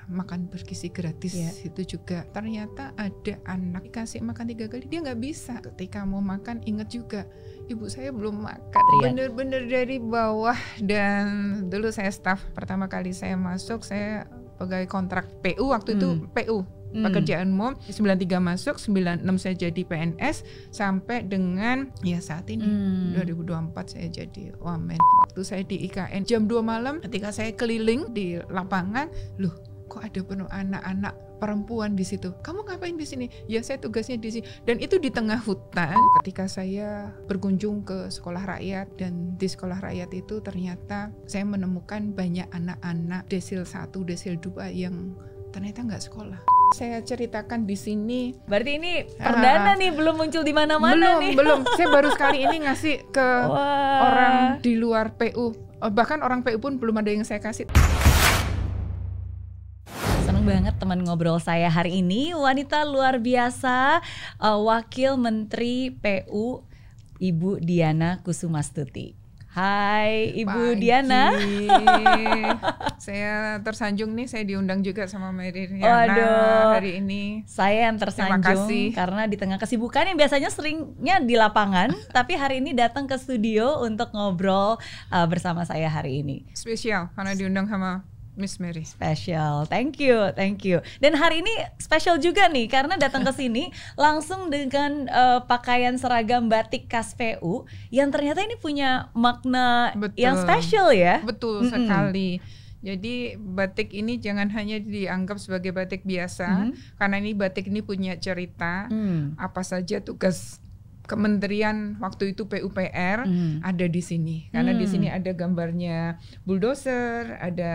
makan bergizi gratis itu juga. Ternyata ada anak dikasih makan 3 kali dia nggak bisa. Ketika mau makan ingat juga ibu saya belum makan. Bener-bener dari bawah. Dan dulu saya staff pertama kali saya masuk, saya pegawai kontrak PU waktu itu PU. Pekerjaan umum 93 masuk, 96 saya jadi PNS sampai dengan ya saat ini 2024 saya jadi wamen. Waktu saya di IKN jam 2 malam ketika saya keliling di lapangan, loh kok ada penuh anak-anak perempuan di situ. Kamu ngapain di sini? Ya saya tugasnya di sini. Dan itu di tengah hutan. Ketika saya berkunjung ke sekolah rakyat dan di sekolah rakyat itu ternyata saya menemukan banyak anak-anak desil 1, desil 2 yang ternyata nggak sekolah. Saya ceritakan di sini. Berarti ini perdana nih, belum muncul di mana-mana nih. Belum. Saya baru sekali ini ngasih ke orang di luar PU. Bahkan orang PU pun belum ada yang saya kasih. Seneng banget teman ngobrol saya hari ini, wanita luar biasa, Wakil Menteri PU Ibu Diana Kusumastuti. Hai Ibu Diana. Saya tersanjung nih, saya diundang juga sama Meriana hari ini. Saya yang tersanjung karena di tengah kesibukan yang biasanya seringnya di lapangan, tapi hari ini datang ke studio untuk ngobrol bersama saya hari ini. Spesial karena diundang sama Miss Mary. Special, thank you. Dan hari ini special juga nih karena datang ke sini langsung dengan pakaian seragam batik khas PU yang ternyata ini punya makna yang special ya. Betul sekali. Jadi batik ini jangan hanya dianggap sebagai batik biasa, karena ini batik ini punya cerita. Apa saja tugas Kementerian waktu itu PUPR ada di sini, karena di sini ada gambarnya bulldozer, ada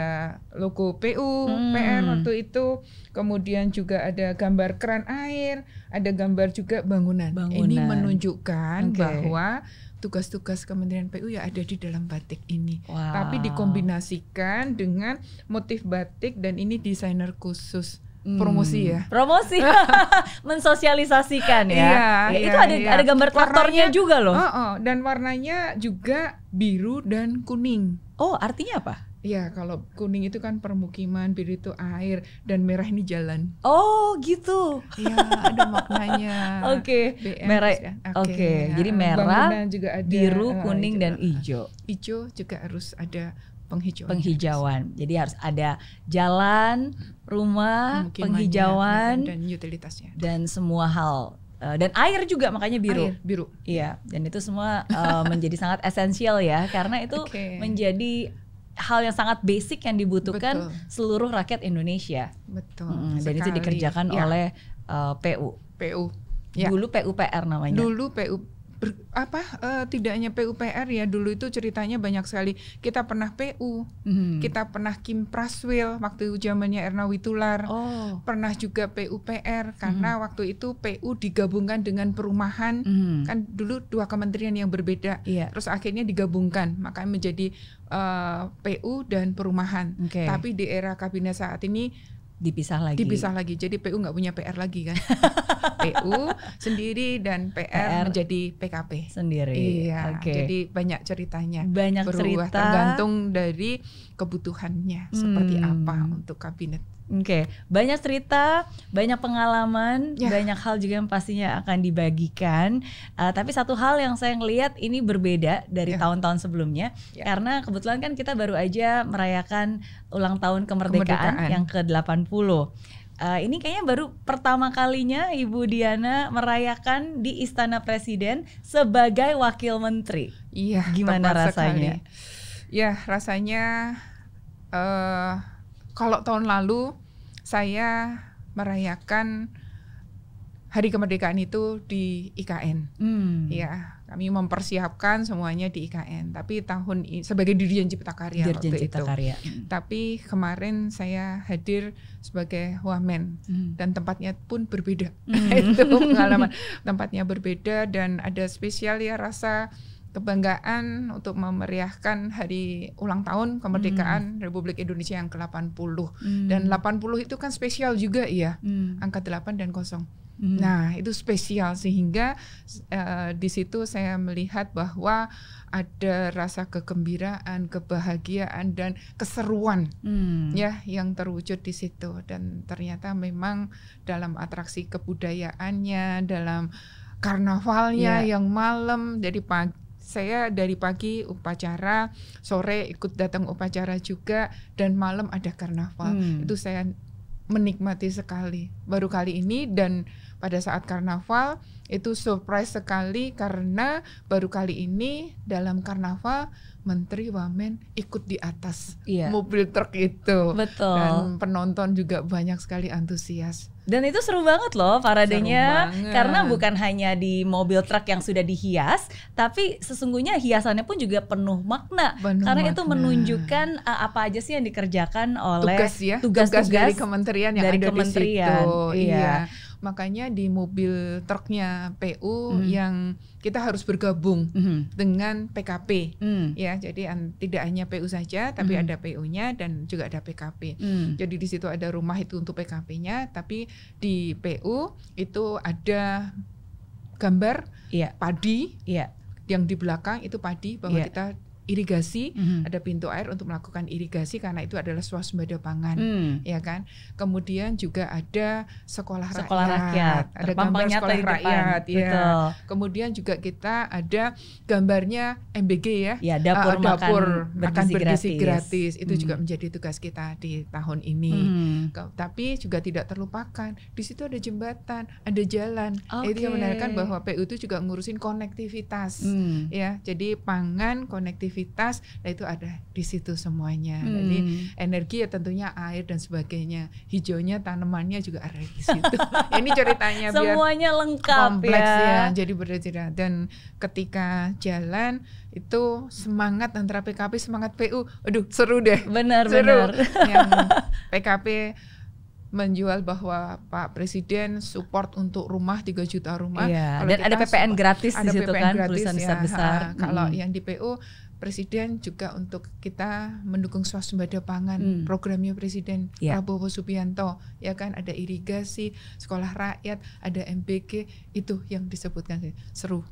logo PUPR waktu itu, kemudian juga ada gambar keran air, ada gambar juga bangunan. Ini menunjukkan bahwa tugas-tugas Kementerian PU ya ada di dalam batik ini. Tapi dikombinasikan dengan motif batik dan ini desainer khusus. Promosi ya. Promosi. Mensosialisasikan ya. Itu ada gambar traktornya juga loh. Dan warnanya juga biru dan kuning. Oh, artinya apa? Ya, kalau kuning itu kan permukiman, biru itu air, dan merah ini jalan. Oh, gitu. Iya, ada maknanya. Oke. Merah. Oke. Jadi merah, juga ada, biru, kuning dan hijau. Hijau juga harus ada penghijauan. Jadi harus ada jalan, rumah, penghijauan dan utilitasnya dan semua hal. Dan air juga, makanya biru. Air, biru. Iya, dan itu semua menjadi sangat esensial ya, karena itu menjadi hal yang sangat basic yang dibutuhkan seluruh rakyat Indonesia. Betul. Dan itu dikerjakan oleh PU. Ya. Dulu PUPR namanya. Dulu PU tidak hanya PUPR ya, dulu itu ceritanya banyak sekali. Kita pernah PU, kita pernah Kim Praswil waktu zamannya Erna Witular, pernah juga PUPR karena waktu itu PU digabungkan dengan perumahan, kan dulu 2 kementerian yang berbeda, terus akhirnya digabungkan, makanya menjadi PU dan perumahan. Tapi di era kabinet saat ini dipisah lagi. Jadi PU nggak punya PR lagi kan. PU sendiri dan PR menjadi PKP sendiri. Iya. Jadi banyak ceritanya. Berubah cerita tergantung dari kebutuhannya seperti apa untuk kabinet. Banyak cerita, banyak pengalaman, banyak hal juga yang pastinya akan dibagikan. Tapi satu hal yang saya ngelihat ini berbeda dari tahun-tahun sebelumnya, karena kebetulan kan kita baru aja merayakan ulang tahun kemerdekaan yang ke-80. Ini kayaknya baru pertama kalinya Ibu Diana merayakan di Istana Presiden sebagai Wakil Menteri. Iya. Gimana rasanya? Ya, rasanya kalau tahun lalu saya merayakan Hari Kemerdekaan itu di IKN. Ya, kami mempersiapkan semuanya di IKN. Tapi tahun ini sebagai Dirjen Cipta Karya waktu itu. Tapi kemarin saya hadir sebagai wamen dan tempatnya pun berbeda. Itu pengalaman. Tempatnya berbeda dan ada spesial ya, rasa kebanggaan untuk memeriahkan hari ulang tahun kemerdekaan Republik Indonesia yang ke-80. Dan 80 itu kan spesial juga ya, angka 8 dan 0. Nah, itu spesial sehingga di situ saya melihat bahwa ada rasa kegembiraan, kebahagiaan dan keseruan ya yang terwujud di situ. Dan ternyata memang dalam atraksi kebudayaannya, dalam karnavalnya yang malam, jadi saya dari pagi upacara, sore ikut datang upacara juga, dan malam ada karnaval. Itu saya menikmati sekali. Baru kali ini, dan pada saat karnaval itu surprise sekali karena baru kali ini dalam karnaval Menteri Wamen ikut di atas mobil truk itu. Betul. Dan penonton juga banyak sekali antusias. Dan itu seru banget loh paradenya, karena bukan hanya di mobil truk yang sudah dihias, tapi sesungguhnya hiasannya pun juga penuh makna. Karena itu menunjukkan apa aja sih yang dikerjakan oleh tugas-tugas dari kementerian yang dari ada kementerian. Di situ. Iya. Makanya di mobil truknya PU yang kita harus bergabung dengan PKP, ya. Jadi tidak hanya PU saja, tapi ada PU-nya dan juga ada PKP. Jadi di situ ada rumah itu untuk PKP-nya, tapi di PU itu ada gambar padi, yang di belakang itu padi bahwa kita irigasi, ada pintu air untuk melakukan irigasi karena itu adalah swasembada pangan, ya kan. Kemudian juga ada sekolah rakyat, ada gambar sekolah rakyat, ya. Kemudian juga kita ada gambarnya MBG ya, dapur makan bergizi gratis. Itu juga menjadi tugas kita di tahun ini. Tapi juga tidak terlupakan di situ ada jembatan, ada jalan. Itu yang menandakan bahwa PU itu juga ngurusin konektivitas, ya. Jadi pangan, konektivitas, nah itu ada di situ semuanya. Jadi energi ya tentunya air dan sebagainya, hijaunya tanamannya juga ada di situ. Ini ceritanya semuanya biar lengkap kompleks ya. Jadi berbeda. Dan ketika jalan itu semangat antara PKP semangat PU, aduh seru deh. Benar. Yang PKP menjual bahwa Pak Presiden support untuk rumah 3 juta rumah. Dan ada PPN gratis di situ kan, tulisan besar-besar. Kalau yang di PU Presiden juga untuk kita mendukung swasembada pangan, programnya Presiden Prabowo Subianto, ya kan, ada irigasi, sekolah rakyat, ada MBG, itu yang disebutkan. Seru.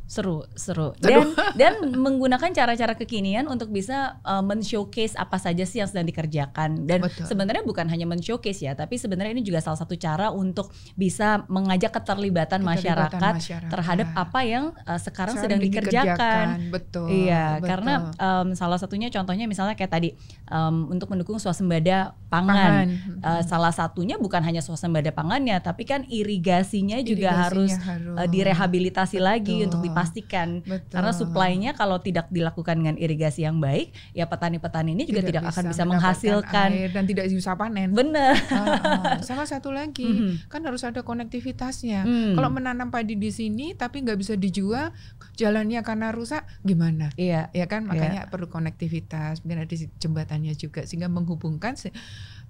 Dan menggunakan cara-cara kekinian untuk bisa men-showcase apa saja sih yang sedang dikerjakan. Dan sebenarnya bukan hanya men-showcase ya, tapi sebenarnya ini juga salah satu cara untuk bisa mengajak keterlibatan masyarakat terhadap apa yang sekarang sedang dikerjakan. Iya, karena salah satunya contohnya misalnya kayak tadi untuk mendukung swasembada pangan. Salah satunya bukan hanya swasembada pangannya, tapi kan irigasinya juga harus direhabilitasi lagi untuk dipastikan. Karena suplainya kalau tidak dilakukan dengan irigasi yang baik, ya petani-petani ini juga tidak akan bisa menghasilkan air dan tidak bisa panen. Benar. Sama satu lagi, kan harus ada konektivitasnya. Kalau menanam padi di sini tapi nggak bisa dijual, jalannya karena rusak, gimana? Ya kan, makanya perlu konektivitas, mungkin ada jembatannya juga sehingga menghubungkan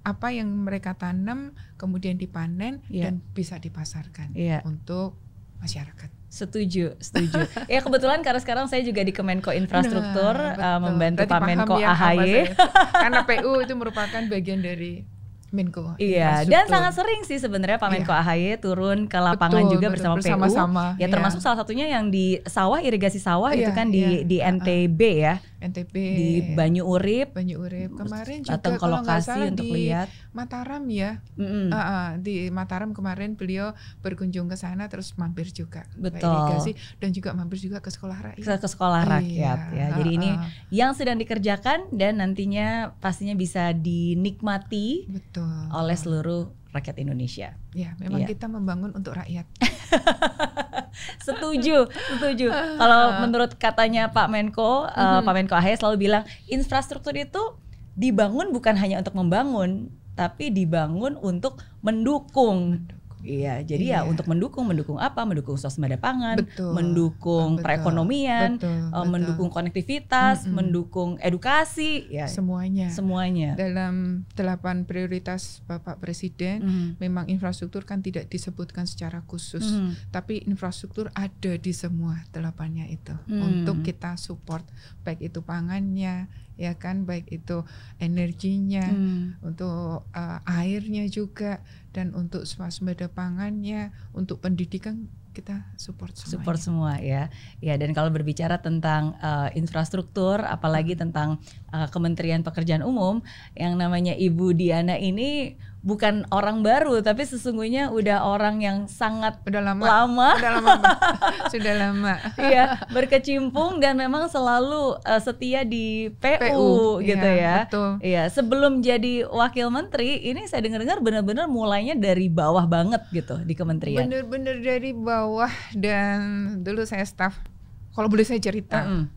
apa yang mereka tanam kemudian dipanen dan bisa dipasarkan untuk masyarakat. Setuju. Ya kebetulan karena sekarang saya juga di Kemenko Infrastruktur membantu Pak Menko AHY. Karena PU itu merupakan bagian dari Menko. Dan sangat sering sih sebenarnya Pak Menko AHY turun ke lapangan juga bersama PU. Ya termasuk salah satunya yang di sawah, irigasi sawah itu kan di NTB ya. NTB di Banyu Urip kemarin juga datang ke lokasi untuk lihat Mataram ya. Di Mataram kemarin beliau berkunjung ke sana terus mampir juga irigasi dan juga mampir juga ke sekolah rakyat. Ke sekolah rakyat ya. Jadi ini yang sedang dikerjakan dan nantinya pastinya bisa dinikmati oleh seluruh rakyat Indonesia. Ya, memang kita membangun untuk rakyat. Setuju. Kalau menurut katanya Pak Menko, Pak Menko AHY selalu bilang infrastruktur itu dibangun bukan hanya untuk membangun, tapi dibangun untuk mendukung. Iya, jadi ya untuk mendukung apa? Mendukung swasembada pangan, mendukung perekonomian, mendukung konektivitas, mendukung edukasi, ya semuanya. Dalam 8 prioritas Bapak Presiden, memang infrastruktur kan tidak disebutkan secara khusus, tapi infrastruktur ada di semua 8-nya itu untuk kita support, baik itu pangannya, ya kan, baik itu energinya, untuk airnya juga, dan untuk swasembada pangannya, untuk pendidikan kita support semuanya. Support semua ya. Ya, dan kalau berbicara tentang infrastruktur, apalagi tentang Kementerian Pekerjaan Umum, yang namanya Ibu Diana ini bukan orang baru, tapi sesungguhnya udah orang yang sangat udah lama. Sudah lama. Iya, berkecimpung dan memang selalu setia di PU gitu ya. Betul. Iya, sebelum jadi wakil menteri, ini saya dengar-dengar benar-benar mulainya dari bawah banget gitu di kementerian. Bener-bener dari bawah, dan dulu saya staf. Kalau boleh saya cerita.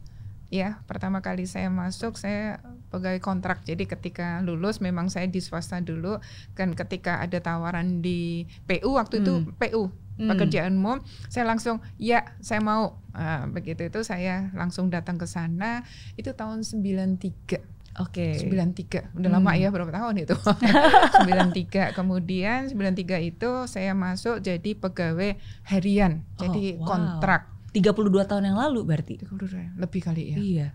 Ya, pertama kali saya masuk saya pegawai kontrak. Jadi ketika lulus memang saya di swasta dulu, kan ketika ada tawaran di PU waktu itu PU Pekerjaan Umum, saya langsung ya saya mau. Begitu itu saya langsung datang ke sana. Itu tahun 93. Oke. 93. Udah lama ya, berapa tahun itu? 93. Kemudian 93 itu saya masuk jadi pegawai harian. Jadi kontrak. 32 tahun yang lalu berarti? 32, lebih kali ya. Iya.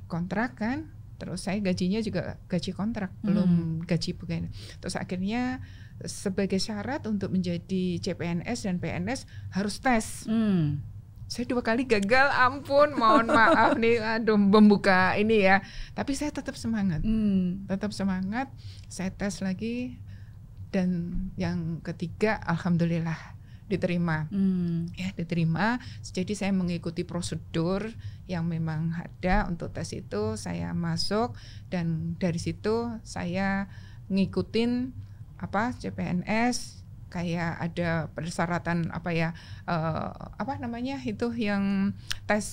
Kontrak kan, terus saya gajinya juga gaji kontrak, belum gaji pegawai. Terus akhirnya sebagai syarat untuk menjadi CPNS dan PNS harus tes. Saya 2 kali gagal, ampun, mohon maaf nih, aduh membuka ini ya. Tapi saya tetap semangat, saya tes lagi, dan yang ketiga alhamdulillah diterima. Ya, diterima. Jadi saya mengikuti prosedur yang memang ada untuk tes itu, saya masuk, dan dari situ saya ngikutin CPNS, kayak ada persyaratan itu yang tes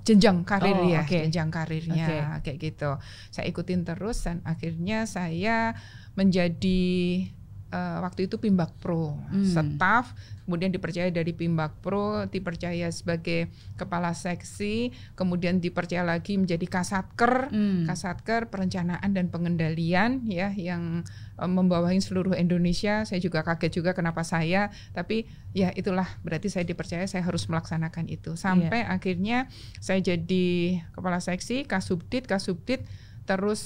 jenjang karir jenjang karirnya kayak gitu. Saya ikutin terus, dan akhirnya saya menjadi waktu itu Pimbak Pro, staf, kemudian dipercaya dari Pimbak Pro, dipercaya sebagai kepala seksi, kemudian dipercaya lagi menjadi Kasatker, Kasatker perencanaan dan pengendalian ya, yang membawahi seluruh Indonesia. Saya juga kaget juga kenapa saya, tapi ya itulah, berarti saya dipercaya, saya harus melaksanakan itu sampai akhirnya saya jadi kepala seksi, Kasubdit, terus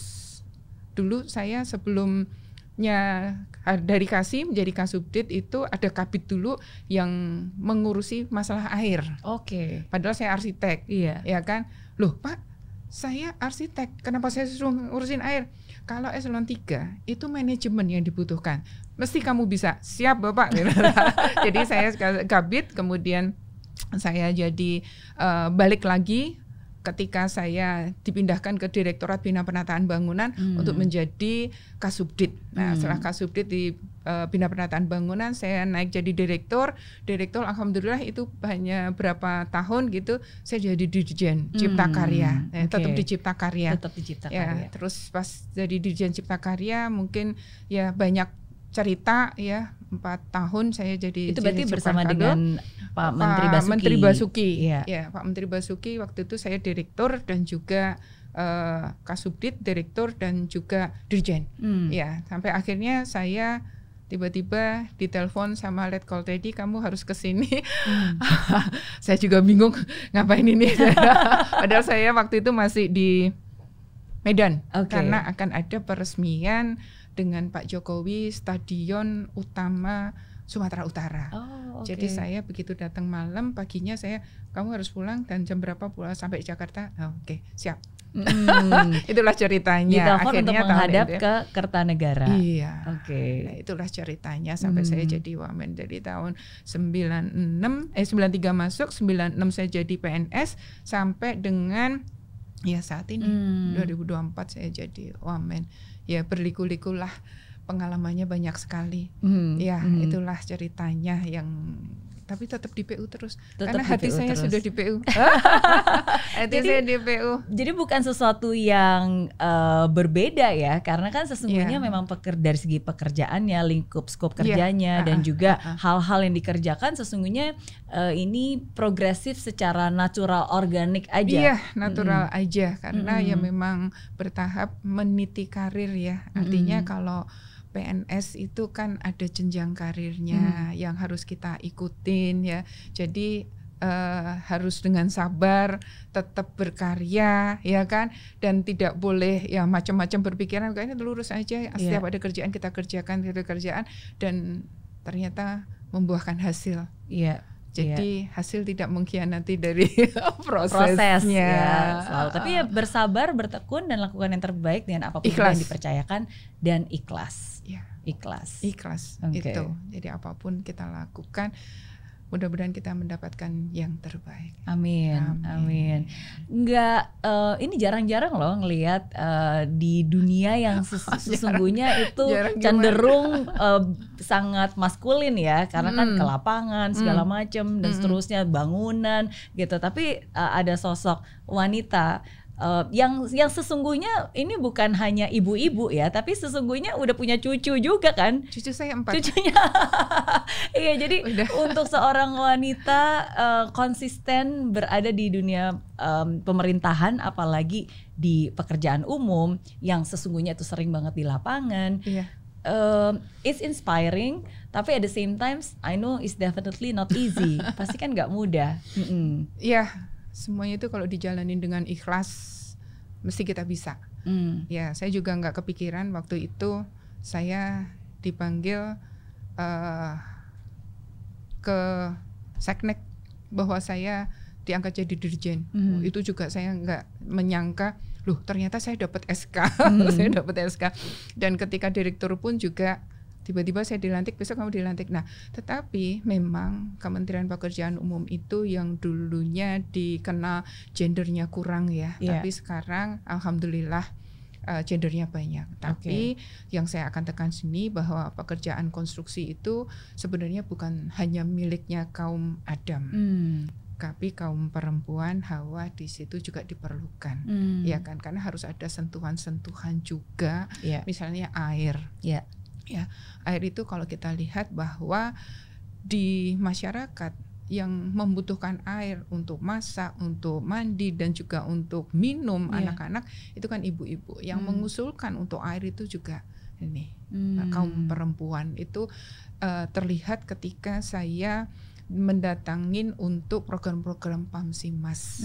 dulu saya sebelumnya dari Kasih menjadi Kasubdit itu ada kabit dulu yang mengurusi masalah air. Padahal saya arsitek, ya kan? Loh Pak, saya arsitek, kenapa saya suruh ngurusin air? Kalau eselon 3 itu manajemen yang dibutuhkan, mesti kamu bisa. Siap Bapak. Jadi saya kabit, kemudian saya jadi balik lagi ketika saya dipindahkan ke Direktorat Bina Penataan Bangunan untuk menjadi Kasubdit. Nah, setelah Kasubdit di Bina Penataan Bangunan, saya naik jadi direktur. Alhamdulillah itu hanya berapa tahun gitu, saya jadi Dirjen Cipta Karya. Tetap di Cipta Karya. Ya, terus pas jadi Dirjen Cipta Karya mungkin ya banyak cerita ya, 4 tahun saya jadi. Itu berarti bersama dengan Pak Menteri Basuki. Ya, Pak Menteri Basuki waktu itu saya direktur dan juga Kasubdit, direktur dan juga Dirjen. Ya, sampai akhirnya saya tiba-tiba ditelepon sama Letkol Teddy, kamu harus ke sini. Saya juga bingung ngapain ini. Padahal saya waktu itu masih di Medan, karena akan ada peresmian dengan Pak Jokowi Stadion Utama Sumatera Utara. Jadi saya begitu datang malam, paginya kamu harus pulang dan jam berapa pulang sampai Jakarta. Siap. Itulah ceritanya. Ditelepon untuk menghadap ke Kertanegara. Iya. Nah, itulah ceritanya sampai saya jadi wamen dari tahun 93 masuk, 96 saya jadi PNS sampai dengan ya saat ini 2024 saya jadi wamen. Ya berliku-likulah, pengalamannya banyak sekali. Itulah ceritanya yang, tapi tetap di PU terus. Karena hati saya sudah di PU. Saya di PU. Jadi bukan sesuatu yang berbeda ya, karena kan sesungguhnya memang dari segi pekerjaannya, lingkup skop kerjanya dan juga hal-hal yang dikerjakan sesungguhnya ini progresif secara natural, organik aja. Iya, natural aja, karena ya memang bertahap meniti karir ya. Artinya kalau PNS itu kan ada jenjang karirnya yang harus kita ikutin ya. Jadi harus dengan sabar, tetap berkarya, ya kan, dan tidak boleh ya macam-macam berpikiran. Kayaknya lurus aja, setiap ada kerjaan kita kerjakan, dan ternyata membuahkan hasil. Jadi hasil tidak mengkhianati dari prosesnya. Ya, selalu. Tapi ya bersabar, bertekun, dan lakukan yang terbaik dengan apapun yang dipercayakan, dan ikhlas. Ikhlas. Itu. Jadi apapun kita lakukan, mudah-mudahan kita mendapatkan yang terbaik. Amin. Enggak, ini jarang-jarang loh ngelihat di dunia yang sesungguhnya itu cenderung sangat maskulin ya, karena kan ke lapangan segala macam dan seterusnya, bangunan gitu. Tapi ada sosok wanita yang sesungguhnya ini bukan hanya ibu-ibu ya, tapi sesungguhnya udah punya cucu juga kan. Cucu saya 4. Cucunya. Iya, jadi untuk seorang wanita konsisten berada di dunia pemerintahan, apalagi di pekerjaan umum yang sesungguhnya itu sering banget di lapangan. It's inspiring, tapi at the same time I know it's definitely not easy. Pasti kan nggak mudah. Semuanya itu kalau dijalanin dengan ikhlas mesti kita bisa. Ya, saya juga nggak kepikiran waktu itu saya dipanggil ke Seknek bahwa saya diangkat jadi dirjen. Itu juga saya nggak menyangka, loh ternyata saya dapat SK. Saya dapat SK. Dan ketika direktur pun juga tiba-tiba saya dilantik, besok kamu dilantik. Nah, tetapi memang Kementerian Pekerjaan Umum itu yang dulunya dikenal gendernya kurang ya, tapi sekarang alhamdulillah gendernya banyak. Tapi yang saya akan tekan sini bahwa pekerjaan konstruksi itu sebenarnya bukan hanya miliknya kaum Adam. Tapi kaum perempuan, Hawa di situ juga diperlukan, ya kan? Karena harus ada sentuhan-sentuhan juga, misalnya air. Ya, air itu kalau kita lihat bahwa di masyarakat yang membutuhkan air untuk masak, untuk mandi, dan juga untuk minum anak-anak, itu kan ibu-ibu. Yang mengusulkan untuk air itu juga ini kaum perempuan. Itu terlihat ketika saya mendatangin untuk program-program Pamsimas.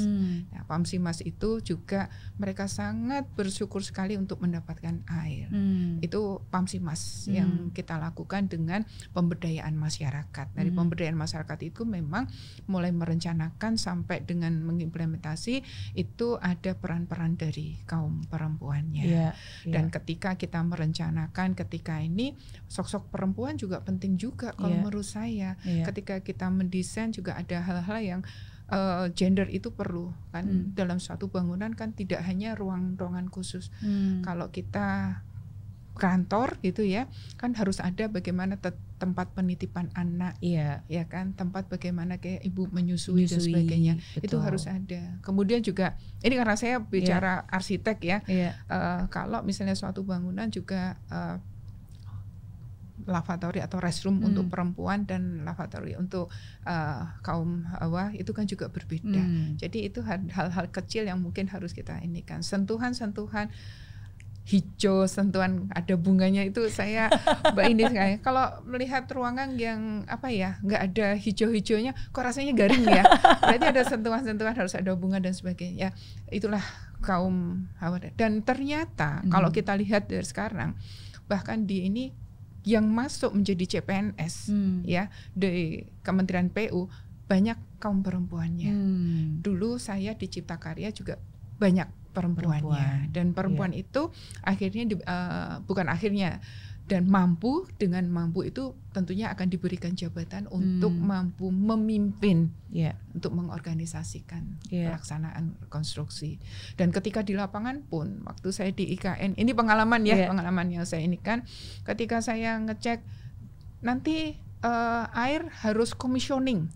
Nah, Pamsimas itu juga mereka sangat bersyukur sekali untuk mendapatkan air. Itu Pamsimas yang kita lakukan dengan pemberdayaan masyarakat. Dari pemberdayaan masyarakat itu memang mulai merencanakan sampai dengan mengimplementasi itu ada peran-peran dari kaum perempuannya. Dan ketika kita merencanakan, ketika ini sosok perempuan juga penting juga kalau menurut saya. Ketika kita mendesain juga ada hal-hal yang gender itu perlu kan. Dalam suatu bangunan kan tidak hanya ruangan khusus. Kalau kita kantor gitu ya, kan harus ada bagaimana tempat penitipan anak, ya kan, tempat bagaimana kayak ibu menyusui dan sebagainya. Betul. Itu harus ada. Kemudian juga ini karena saya bicara arsitek ya, kalau misalnya suatu bangunan juga lavatory atau restroom untuk perempuan dan lavatory untuk kaum Hawa itu kan juga berbeda. Jadi itu hal-hal kecil yang mungkin harus kita ini kan, sentuhan-sentuhan hijau, sentuhan ada bunganya itu saya Mbak ini sekali. Kalau melihat ruangan yang apa ya nggak ada hijau-hijaunya, kok rasanya garing ya. Berarti ada sentuhan-sentuhan, harus ada bunga dan sebagainya. Ya, itulah kaum Hawa. Dan ternyata kalau kita lihat dari sekarang, bahkan di ini yang masuk menjadi CPNS ya di Kementerian PU banyak kaum perempuannya. Dulu saya di Cipta Karya juga banyak perempuannya, dan perempuan itu akhirnya bukan akhirnya, dan dengan mampu itu tentunya akan diberikan jabatan untuk mampu memimpin, untuk mengorganisasikan pelaksanaan konstruksi. Dan ketika di lapangan pun, waktu saya di IKN, ini pengalaman pengalaman yang saya ini kan, ketika saya ngecek nanti air harus commissioning,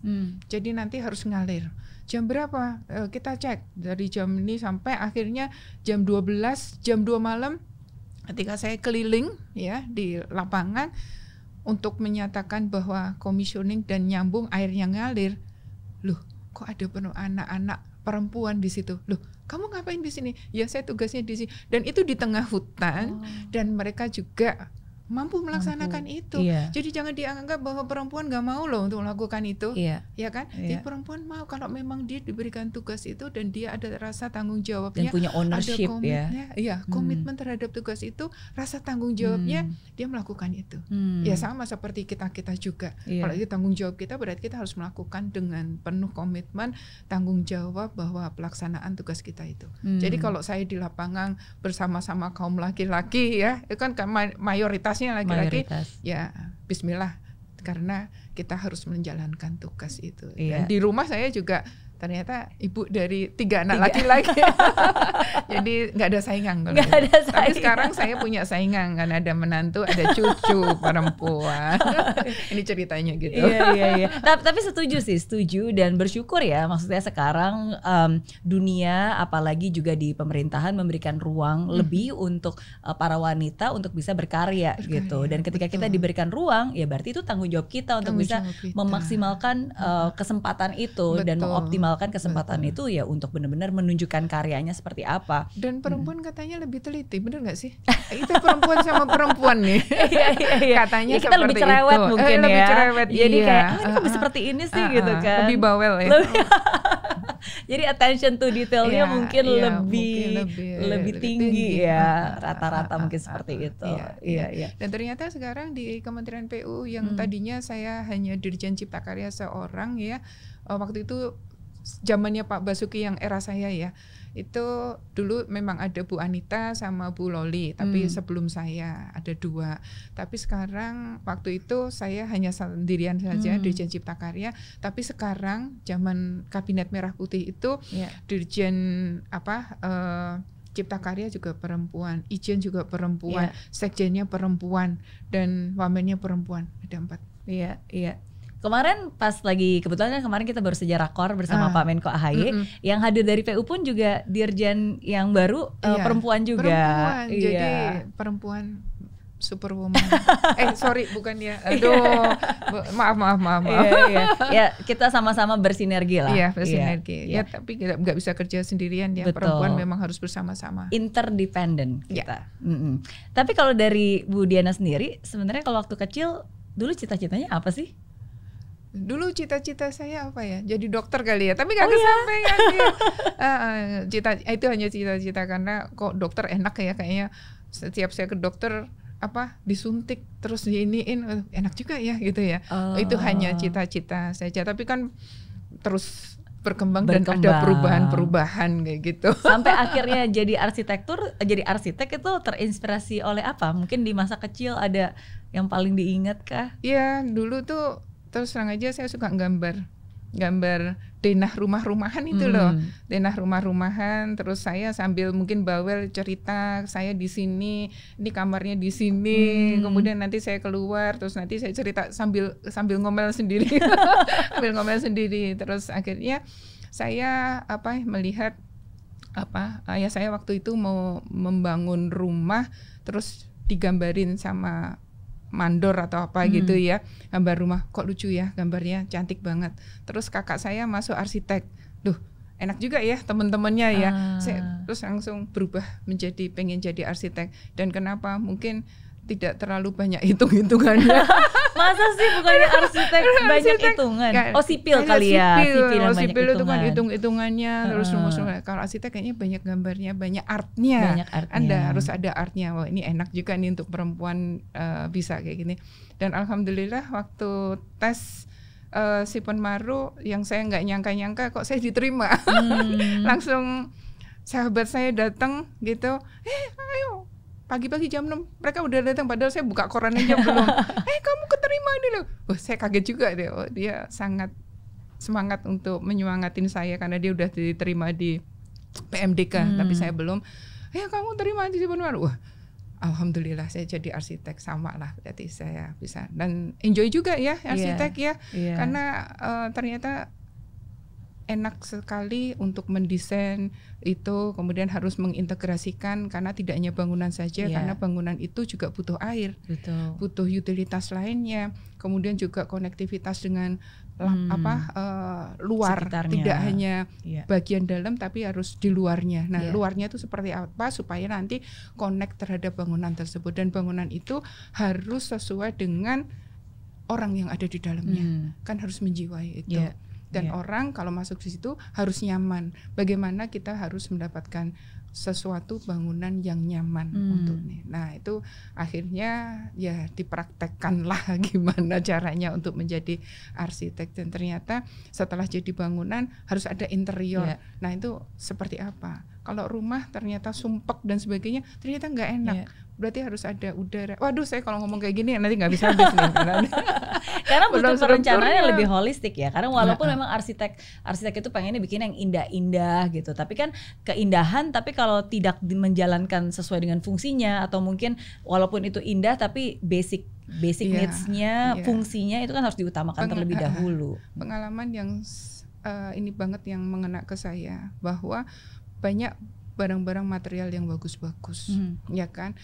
jadi nanti harus ngalir. Jam berapa? Kita cek dari jam ini sampai akhirnya jam 12, jam 2 malam. Ketika saya keliling ya di lapangan untuk menyatakan bahwa commissioning dan nyambung airnya ngalir, loh kok ada penuh anak-anak perempuan di situ? Loh kamu ngapain di sini? Ya saya tugasnya di sini. Dan itu di tengah hutan dan mereka juga mampu melaksanakan itu. Jadi jangan dianggap bahwa perempuan nggak mau loh untuk melakukan itu, ya kan? Jadi perempuan mau kalau memang dia diberikan tugas itu dan dia ada rasa tanggung jawabnya, dan punya ownership, ada komitmennya, komitmen terhadap tugas itu, rasa tanggung jawabnya, dia melakukan itu. Ya sama seperti kita juga. Kalau itu tanggung jawab kita, berarti kita harus melakukan dengan penuh komitmen, tanggung jawab bahwa pelaksanaan tugas kita itu. Jadi kalau saya di lapangan bersama-sama kaum laki-laki ya, itu kan mayoritasnya laki-laki, ya bismillah, karena kita harus menjalankan tugas itu. Dan di rumah saya juga ternyata ibu dari 3 anak laki-laki. Jadi nggak ada saingan. Tapi sekarang saya punya saingan, kan ada menantu, ada cucu perempuan. Ini ceritanya gitu. Iya. Tapi setuju dan bersyukur ya. Maksudnya sekarang dunia, apalagi juga di pemerintahan, memberikan ruang lebih untuk para wanita untuk bisa berkarya gitu. Dan ketika kita diberikan ruang, ya berarti itu tanggung jawab kita untuk bisa memaksimalkan kesempatan itu dan mengoptimalkan kesempatan itu ya untuk benar-benar menunjukkan karyanya seperti apa. Dan perempuan katanya lebih teliti, bener nggak sih? Itu perempuan sama perempuan nih. Iya. Katanya kita lebih cerewet itu. Mungkin lebih cerewet, jadi kayak ini kok bisa seperti ini sih gitu kan. Lebih bawel ya. Jadi attention to detailnya mungkin lebih tinggi ya, rata-rata mungkin seperti itu. Iya. Dan ternyata sekarang di Kementerian PU yang tadinya saya hanya Dirjen Cipta Karya seorang ya, waktu itu zamannya Pak Basuki yang era saya ya, itu dulu memang ada Bu Anita sama Bu Loli, tapi sebelum saya ada 2. Tapi sekarang waktu itu saya hanya sendirian saja Dirjen Cipta Karya, tapi sekarang zaman Kabinet Merah Putih itu Dirjen Cipta Karya juga perempuan, Ijen juga perempuan, Sekjennya perempuan, dan Wamennya perempuan, ada 4. Iya. Kemarin pas lagi, kebetulan kemarin kita baru saja rakor bersama Pak Menko AHY, yang hadir dari PU pun juga Dirjen yang baru perempuan juga. Perempuan, jadi perempuan superwoman. Sorry bukan ya. Aduh, maaf. Iya. Ya kita sama-sama bersinergi lah. Iya, bersinergi. Ya tapi nggak bisa kerja sendirian ya. Betul. Perempuan memang harus bersama-sama. Interdependent kita. Tapi kalau dari Bu Diana sendiri, sebenarnya kalau waktu kecil dulu cita-citanya apa sih? Dulu cita-cita saya apa ya? Jadi dokter kali ya, tapi gak kesampaian itu hanya cita-cita, karena kok dokter enak ya kayaknya. Setiap saya ke dokter disuntik terus diiniin, enak juga ya gitu ya. Itu hanya cita-cita saja, tapi kan terus berkembang dan ada perubahan kayak gitu. Sampai akhirnya jadi arsitek itu terinspirasi oleh apa? Mungkin di masa kecil ada yang paling diingat kah? Ya dulu tuh terus terang aja saya suka gambar denah rumah-rumahan itu loh, denah rumah-rumahan. Terus saya sambil mungkin bawel cerita, saya di sini, ini kamarnya di sini, kemudian nanti saya keluar, terus nanti saya cerita sambil ngomel sendiri, Terus akhirnya saya melihat ayah saya waktu itu mau membangun rumah, terus digambarin sama mandor atau apa gitu ya, gambar rumah, kok lucu ya gambarnya, cantik banget. Terus kakak saya masuk arsitek, enak juga ya teman-temannya ya. Saya terus langsung berubah menjadi pengen jadi arsitek. Dan kenapa? Mungkin tidak terlalu banyak hitung-hitungannya. Masa sih bukannya arsitek banyak hitungan? Sipil kali ya. Sipil itu kan hitung-hitungannya, terus rumus-rumus. Kalau arsitek kayaknya banyak gambarnya, banyak artnya. Harus ada artnya. Wah, ini enak juga nih untuk perempuan bisa kayak gini. Dan alhamdulillah waktu tes Siponmaru yang saya nggak nyangka-nyangka kok saya diterima. Langsung sahabat saya datang gitu, ayo pagi-pagi jam 6 mereka udah datang, padahal saya buka koran aja belum. Kamu keterima ini loh. Saya kaget juga deh. Dia sangat semangat untuk menyemangatin saya karena dia udah diterima di PMDK, tapi saya belum. Kamu terima di Siponmaru. Alhamdulillah saya jadi arsitek, sama lah berarti saya bisa, dan enjoy juga ya arsitek ya. Karena ternyata enak sekali untuk mendesain itu, kemudian harus mengintegrasikan karena tidak hanya bangunan saja, karena bangunan itu juga butuh air, butuh utilitas lainnya, kemudian juga konektivitas dengan luar, sekitarnya. Tidak hanya bagian dalam tapi harus di luarnya. Nah, luarnya itu seperti apa supaya nanti connect terhadap bangunan tersebut, dan bangunan itu harus sesuai dengan orang yang ada di dalamnya, kan harus menjiwai itu. Dan orang kalau masuk di situ harus nyaman. Bagaimana kita harus mendapatkan sesuatu bangunan yang nyaman untuknya. Nah, itu akhirnya ya dipraktekkanlah gimana caranya untuk menjadi arsitek, dan ternyata setelah jadi bangunan harus ada interior. Nah, itu seperti apa? Kalau rumah ternyata sumpek dan sebagainya, ternyata nggak enak. Berarti harus ada udara. Waduh, saya kalau ngomong kayak gini nanti nggak bisa habis nih. Karena butuh perencanaan lebih holistik ya. Karena walaupun memang arsitek itu pengennya bikin yang indah-indah gitu, tapi kan keindahan tapi kalau tidak menjalankan sesuai dengan fungsinya, atau mungkin walaupun itu indah tapi basic needs-nya, fungsinya itu kan harus diutamakan terlebih dahulu. Pengalaman yang ini banget yang mengena ke saya, bahwa banyak barang-barang material yang bagus-bagus, ya kan,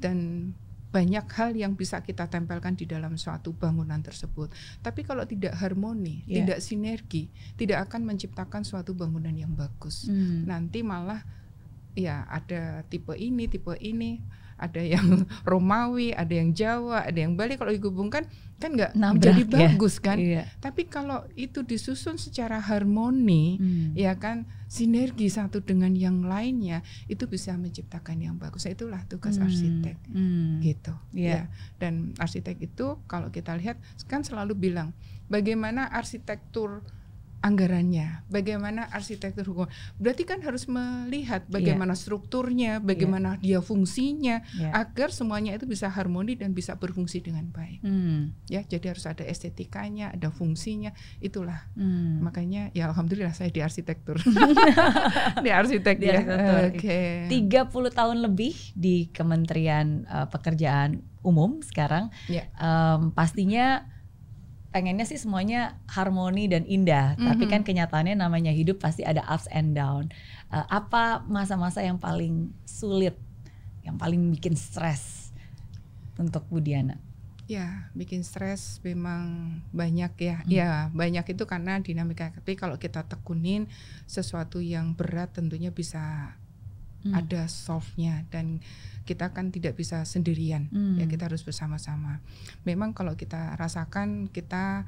dan banyak hal yang bisa kita tempelkan di dalam suatu bangunan tersebut. Tapi kalau tidak harmoni, tidak sinergi, tidak akan menciptakan suatu bangunan yang bagus. Nanti malah ya ada tipe ini, ada yang Romawi, ada yang Jawa, ada yang Bali. Kalau digabungkan kan nggak menjadi bagus kan. Tapi kalau itu disusun secara harmoni, ya kan, sinergi satu dengan yang lainnya, itu bisa menciptakan yang bagus. Itulah tugas arsitek, gitu. Ya. Dan arsitek itu kalau kita lihat kan selalu bilang bagaimana arsitektur anggarannya, bagaimana arsitektur hukum. Berarti kan harus melihat bagaimana strukturnya, bagaimana dia fungsinya, agar semuanya itu bisa harmoni dan bisa berfungsi dengan baik. Ya, jadi harus ada estetikanya, ada fungsinya. Itulah. Makanya ya alhamdulillah saya di arsitektur. Di arsitek ya. 30 tahun lebih di Kementerian Pekerjaan Umum sekarang. Pastinya pengennya sih semuanya harmoni dan indah, tapi kan kenyataannya namanya hidup pasti ada ups and down. Apa masa-masa yang paling sulit, yang paling bikin stres untuk Bu Diana? Ya, bikin stres memang banyak ya. Ya, banyak itu karena dinamika. Tapi kalau kita tekunin sesuatu yang berat tentunya bisa ada solve-nya, dan kita kan tidak bisa sendirian, ya kita harus bersama-sama. Memang kalau kita rasakan kita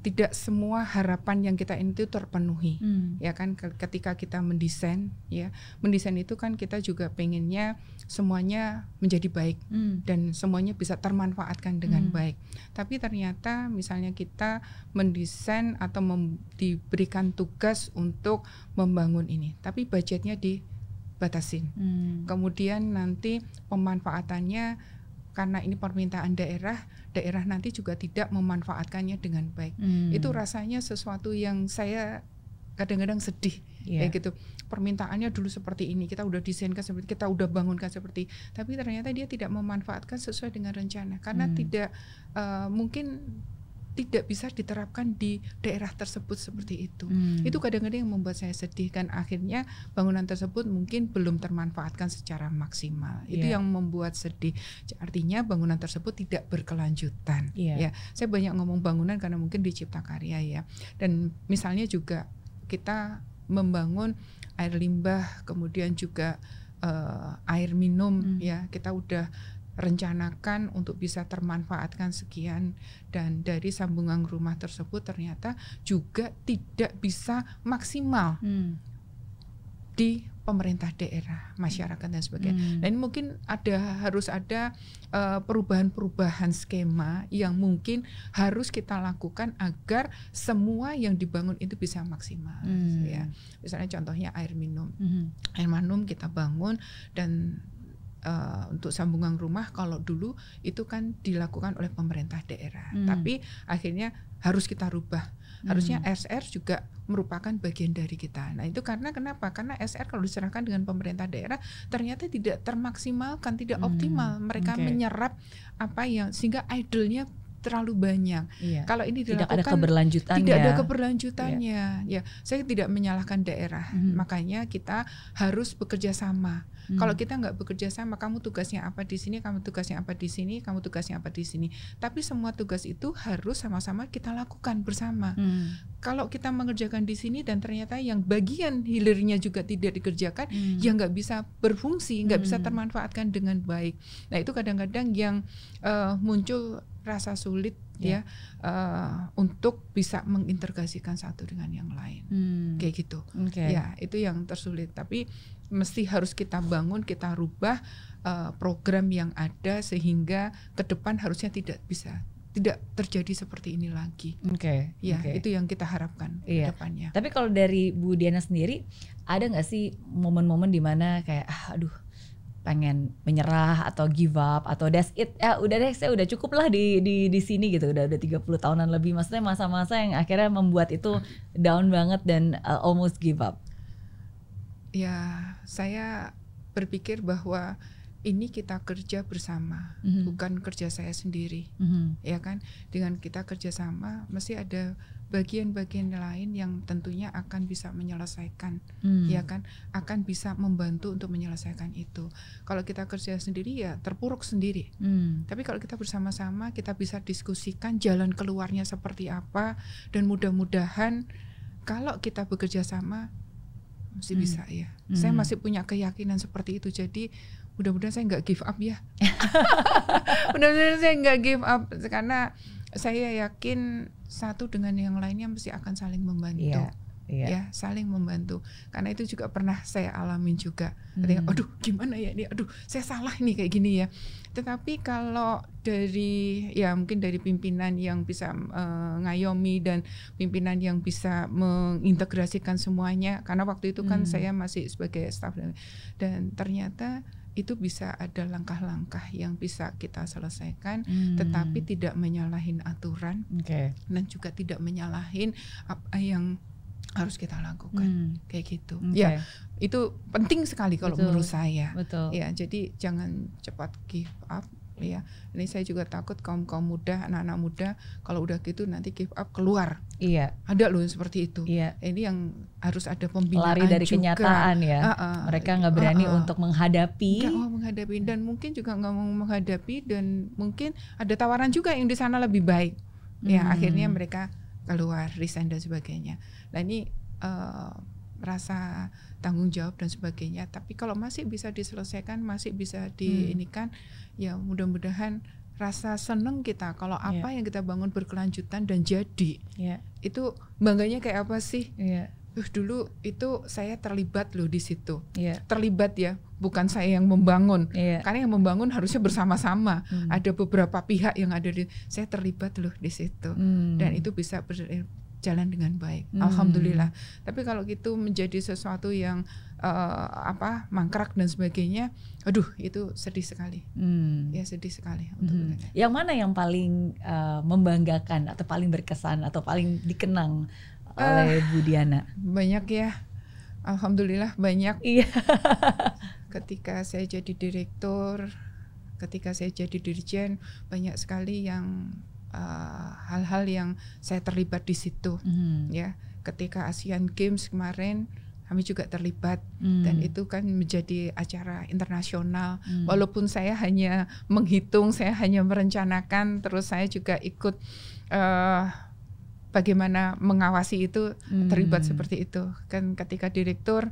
tidak semua harapan yang kita ini itu terpenuhi, ya kan, ketika kita mendesain, ya mendesain itu kan kita juga pengennya semuanya menjadi baik dan semuanya bisa termanfaatkan dengan baik. Tapi ternyata misalnya kita mendesain atau diberikan tugas untuk membangun ini, tapi budgetnya dibatasin. Kemudian nanti pemanfaatannya karena ini permintaan daerah nanti juga tidak memanfaatkannya dengan baik. Itu rasanya sesuatu yang saya kadang-kadang sedih, ya gitu. Permintaannya dulu seperti ini, kita udah desainkan seperti, kita udah bangunkan seperti, tapi ternyata dia tidak memanfaatkan sesuai dengan rencana karena tidak mungkin tidak bisa diterapkan di daerah tersebut seperti itu. Itu kadang-kadang yang membuat saya sedih, kan akhirnya bangunan tersebut mungkin belum termanfaatkan secara maksimal. Itu yang membuat sedih. Artinya bangunan tersebut tidak berkelanjutan. Ya, saya banyak ngomong bangunan karena mungkin di Cipta Karya ya. Dan misalnya juga kita membangun air limbah, kemudian juga air minum, ya kita udah rencanakan untuk bisa termanfaatkan sekian, dan dari sambungan rumah tersebut ternyata juga tidak bisa maksimal di pemerintah daerah, masyarakat dan sebagainya. Dan mungkin harus ada perubahan-perubahan skema yang mungkin harus kita lakukan agar semua yang dibangun itu bisa maksimal. Ya. Misalnya contohnya air minum. Air minum kita bangun dan untuk sambungan rumah kalau dulu itu kan dilakukan oleh pemerintah daerah, tapi akhirnya harus kita rubah. Harusnya SR juga merupakan bagian dari kita. Nah itu karena kenapa? Karena SR kalau diserahkan dengan pemerintah daerah ternyata tidak termaksimalkan, tidak optimal. Mereka menyerap apa yang sehingga idle-nya terlalu banyak. Kalau ini dilakukan tidak ada keberlanjutannya. Tidak ada keberlanjutannya. Ya, saya tidak menyalahkan daerah. Makanya kita harus bekerja sama. Kalau kita nggak bekerja sama, kamu tugasnya apa di sini, kamu tugasnya apa di sini, kamu tugasnya apa di sini. Tapi semua tugas itu harus sama-sama kita lakukan bersama. Kalau kita mengerjakan di sini dan ternyata yang bagian hilirnya juga tidak dikerjakan, ya nggak bisa berfungsi, nggak bisa termanfaatkan dengan baik. Nah itu kadang-kadang yang muncul rasa sulit untuk bisa mengintegrasikan satu dengan yang lain, kayak gitu. Ya itu yang tersulit. Tapi mesti harus kita bangun, kita rubah program yang ada sehingga ke depan harusnya tidak terjadi seperti ini lagi. Itu yang kita harapkan ke depannya. Tapi kalau dari Bu Diana sendiri, ada nggak sih momen-momen di mana kayak aduh pengen menyerah atau give up atau that's it, udah deh saya udah cukup lah di sini gitu, udah 30 tahunan lebih, maksudnya masa-masa yang akhirnya membuat itu down banget dan almost give up? Ya, saya berpikir bahwa ini kita kerja bersama, bukan kerja saya sendiri, ya kan? Dengan kita kerja sama, mesti ada bagian-bagian lain yang tentunya akan bisa menyelesaikan, ya kan? Akan bisa membantu untuk menyelesaikan itu. Kalau kita kerja sendiri ya terpuruk sendiri. Tapi kalau kita bersama-sama, kita bisa diskusikan jalan keluarnya seperti apa, dan mudah-mudahan kalau kita bekerja sama masih bisa ya. Saya masih punya keyakinan seperti itu. Jadi mudah-mudahan saya nggak give up ya. Mudah-mudahan saya nggak give up karena saya yakin satu dengan yang lainnya mesti akan saling membantu. Ya, saling membantu. Karena itu juga pernah saya alamin juga. Ketika, aduh gimana ya ini, aduh saya salah nih kayak gini ya. Tetapi kalau dari mungkin dari pimpinan yang bisa ngayomi dan pimpinan yang bisa mengintegrasikan semuanya, karena waktu itu kan saya masih sebagai staf dan ternyata itu bisa ada langkah-langkah yang bisa kita selesaikan, tetapi tidak menyalahin aturan dan juga tidak menyalahin apa yang harus kita lakukan, kayak gitu. Ya, itu penting sekali kalau menurut saya. Ya, jadi jangan cepat give up. Ya, ini saya juga takut kaum muda, anak-anak muda kalau udah gitu nanti give up keluar. Ada loh seperti itu. Ini yang harus ada pembinaan, lari dari juga. Kenyataan ya. Mereka nggak berani untuk menghadapi. Nggak mau menghadapi dan mungkin juga nggak mau menghadapi dan mungkin ada tawaran juga yang di sana lebih baik. Ya, akhirnya mereka keluar, resign dan sebagainya. Nah ini rasa tanggung jawab dan sebagainya. Tapi kalau masih bisa diselesaikan, masih bisa diinikan, ya mudah-mudahan rasa seneng kita kalau apa yang kita bangun berkelanjutan dan jadi. Itu bangganya kayak apa sih? Dulu itu saya terlibat loh di situ. Terlibat ya, bukan saya yang membangun. Karena yang membangun harusnya bersama-sama. Ada beberapa pihak yang ada saya terlibat loh di situ. Dan itu bisa berjalan dengan baik. Alhamdulillah. Tapi kalau gitu menjadi sesuatu yang mangkrak dan sebagainya, aduh itu sedih sekali. Ya sedih sekali. Yang mana yang paling membanggakan atau paling berkesan atau paling dikenang oleh Bu Diana? Banyak ya, alhamdulillah banyak. Ketika saya jadi direktur, ketika saya jadi dirjen, banyak sekali yang hal-hal yang saya terlibat di situ. Ya, ketika Asian Games kemarin kami juga terlibat dan itu kan menjadi acara internasional. Walaupun saya hanya menghitung, saya hanya merencanakan, terus saya juga ikut bagaimana mengawasi itu, terlibat seperti itu. Kan ketika direktur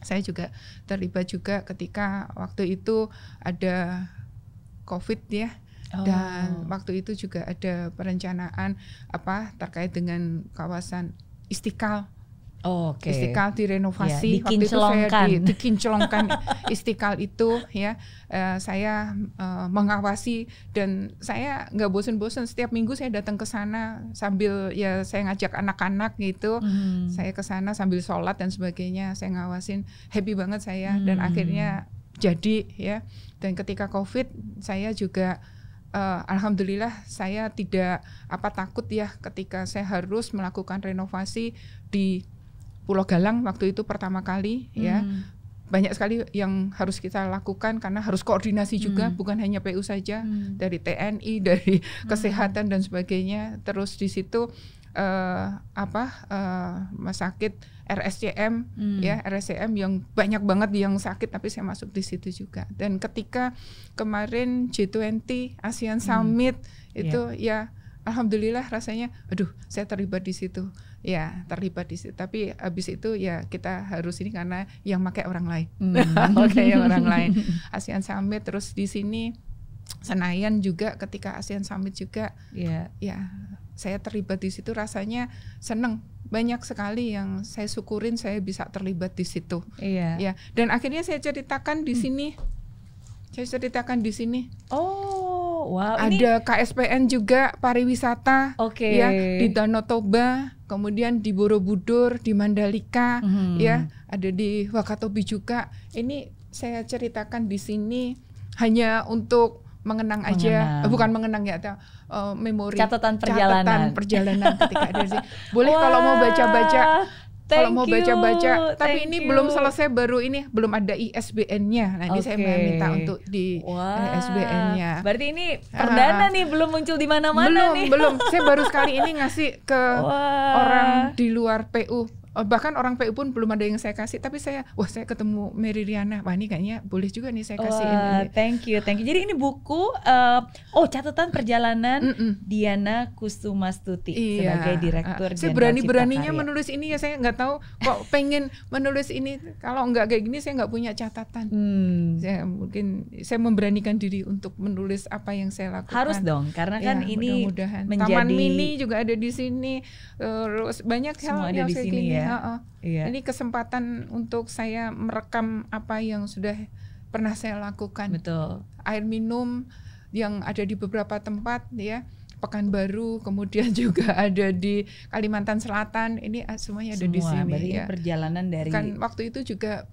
saya juga terlibat juga ketika waktu itu ada COVID ya. Dan waktu itu juga ada perencanaan terkait dengan kawasan Istiqlal. Istiqlal direnovasi. Waktu itu saya dikinclongkan Istiqlal itu ya. Saya mengawasi dan saya nggak bosan-bosan, setiap minggu saya datang ke sana sambil saya ngajak anak-anak gitu. Saya ke sana sambil sholat dan sebagainya, saya ngawasin, happy banget saya dan akhirnya jadi ya. Dan ketika COVID saya juga alhamdulillah saya tidak takut ya ketika saya harus melakukan renovasi di Pulau Galang waktu itu pertama kali ya. banyak sekali yang harus kita lakukan karena harus koordinasi juga, bukan hanya PU saja, dari TNI, dari kesehatan dan sebagainya. Terus di situ rumah sakit RSCM ya, RSCM yang banyak banget yang sakit, tapi saya masuk di situ juga. Dan ketika kemarin G20 ASEAN Summit itu ya alhamdulillah rasanya aduh saya terlibat di situ. Ya, terlibat di situ. Tapi habis itu ya kita harus ini karena yang pakai orang lain. Pakai yang orang lain. ASEAN Summit, terus di sini Senayan juga ketika ASEAN Summit juga. Ya, saya terlibat di situ, rasanya seneng. Banyak sekali yang saya syukurin saya bisa terlibat di situ. Ya, dan akhirnya saya ceritakan di sini. Oh, wow. Ada KSPN juga pariwisata. Ya, di Danau Toba, kemudian di Borobudur, di Mandalika, ya, ada di Wakatobi juga. Ini saya ceritakan di sini hanya untuk mengenang aja, bukan mengenang ya, memori, catatan perjalanan ketika ada di sini. Boleh kalau mau baca-baca. Kalau mau baca-baca, tapi ini belum selesai, belum ada ISBN-nya. Nah, ini saya minta untuk di ISBN-nya. Berarti ini perdana nih, belum muncul di mana-mana nih. Belum. Saya baru sekali ini ngasih ke orang di luar PU. Bahkan orang PU pun belum ada yang saya kasih, tapi saya ketemu Mary Riana, wah ini kayaknya boleh juga nih saya kasih ini. Thank you. Jadi ini buku catatan perjalanan Diana Kusumastuti sebagai Direktur Jenderal Saya berani-beraninya menulis ini ya, saya nggak tahu kok pengen menulis ini, kalau nggak kayak gini saya nggak punya catatan. Saya memberanikan diri untuk menulis apa yang saya lakukan. Harus dong, karena kan ini mudah-mudahan. menjadi Taman Mini juga ada di sini, terus banyak hal yang ada di kayak sini gini. ya. Ini kesempatan untuk saya merekam apa yang sudah pernah saya lakukan. Betul. Air minum yang ada di beberapa tempat ya, Pekanbaru, kemudian juga ada di Kalimantan Selatan. Ini semuanya ada di sini. Berarti ya. Perjalanan dari kan waktu itu juga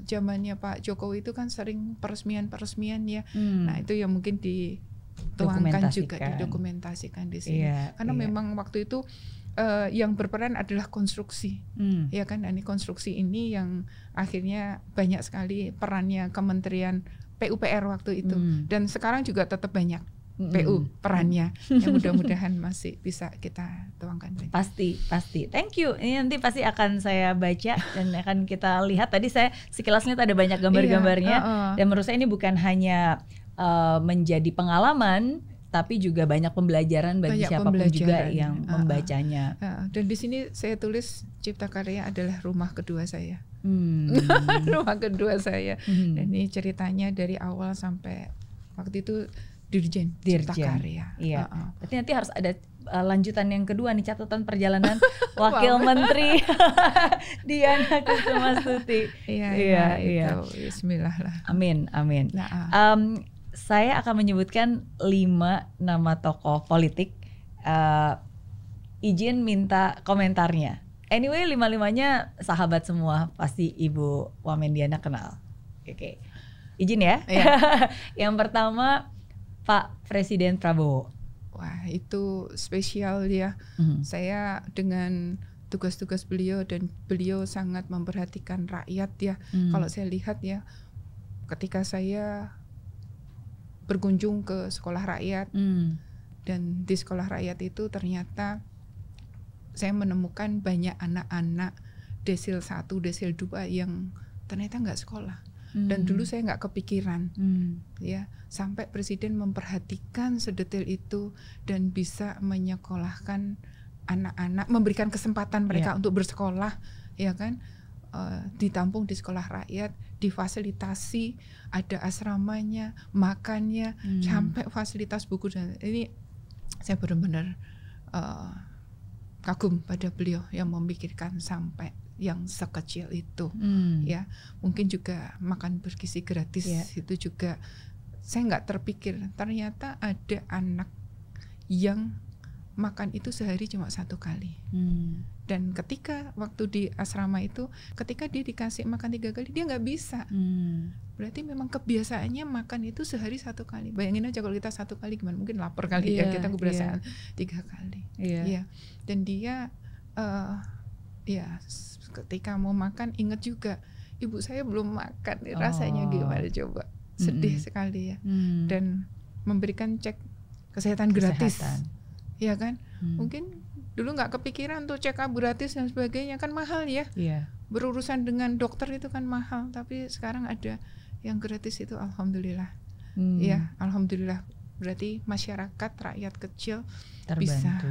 zamannya Pak Jokowi itu kan sering peresmian ya. Nah itu yang mungkin dituangkan juga, didokumentasikan di sini. Karena memang waktu itu yang berperan adalah konstruksi, ya kan? Ini konstruksi ini yang akhirnya banyak sekali perannya Kementerian PUPR waktu itu, dan sekarang juga tetap banyak PU perannya. Yang mudah-mudahan masih bisa kita tuangkan. Pasti. Thank you. Ini nanti pasti akan saya baca dan akan kita lihat. Tadi saya sekilas lihat ada banyak gambar-gambarnya, dan menurut saya ini bukan hanya menjadi pengalaman, tapi juga banyak pembelajaran bagi siapapun juga yang membacanya. Dan di sini saya tulis Cipta Karya adalah rumah kedua saya. Rumah kedua saya. Dan ini ceritanya dari awal sampai waktu itu Dirjen Cipta Karya. Iya. Berarti nanti harus ada lanjutan yang kedua nih, catatan perjalanan Wakil Menteri Diana Kusumastuti. Iya. Bismillah lah. Amin. Saya akan menyebutkan 5 nama tokoh politik. Izin minta komentarnya. Anyway, 5-5-nya sahabat semua, pasti Ibu Wamendiana kenal. Oke. Izin ya. Yang pertama Pak Presiden Prabowo. Wah, itu spesial ya. Saya dengan tugas-tugas beliau, dan beliau sangat memperhatikan rakyat ya. Kalau saya lihat ya, ketika saya berkunjung ke sekolah rakyat, dan di sekolah rakyat itu ternyata saya menemukan banyak anak-anak desil 1, desil 2 yang ternyata nggak sekolah. Dan dulu saya nggak kepikiran, ya, sampai Presiden memperhatikan sedetail itu dan bisa menyekolahkan anak-anak, memberikan kesempatan mereka untuk bersekolah, ya kan, ditampung di sekolah rakyat, difasilitasi, ada asramanya, makannya, sampai fasilitas buku. Dan ini saya benar-benar kagum pada beliau yang memikirkan sampai yang sekecil itu. Ya, mungkin juga makan bergizi gratis, itu juga saya nggak terpikir ternyata ada anak yang makan itu sehari cuma 1 kali. Dan ketika waktu di asrama itu, ketika dia dikasih makan 3 kali, dia nggak bisa. Berarti memang kebiasaannya makan itu sehari 1 kali. Bayangin aja kalau kita 1 kali gimana, mungkin lapar kali ya, kita kebiasaan 3 kali. Dan dia ketika mau makan ingat juga ibu saya belum makan, rasanya gimana coba, sedih sekali ya. Dan memberikan cek kesehatan gratis, ya kan? Mungkin dulu nggak kepikiran tuh check up gratis dan sebagainya, kan mahal ya. Berurusan dengan dokter itu kan mahal, tapi sekarang ada yang gratis itu, alhamdulillah. Ya, alhamdulillah. Berarti masyarakat, rakyat kecil bisa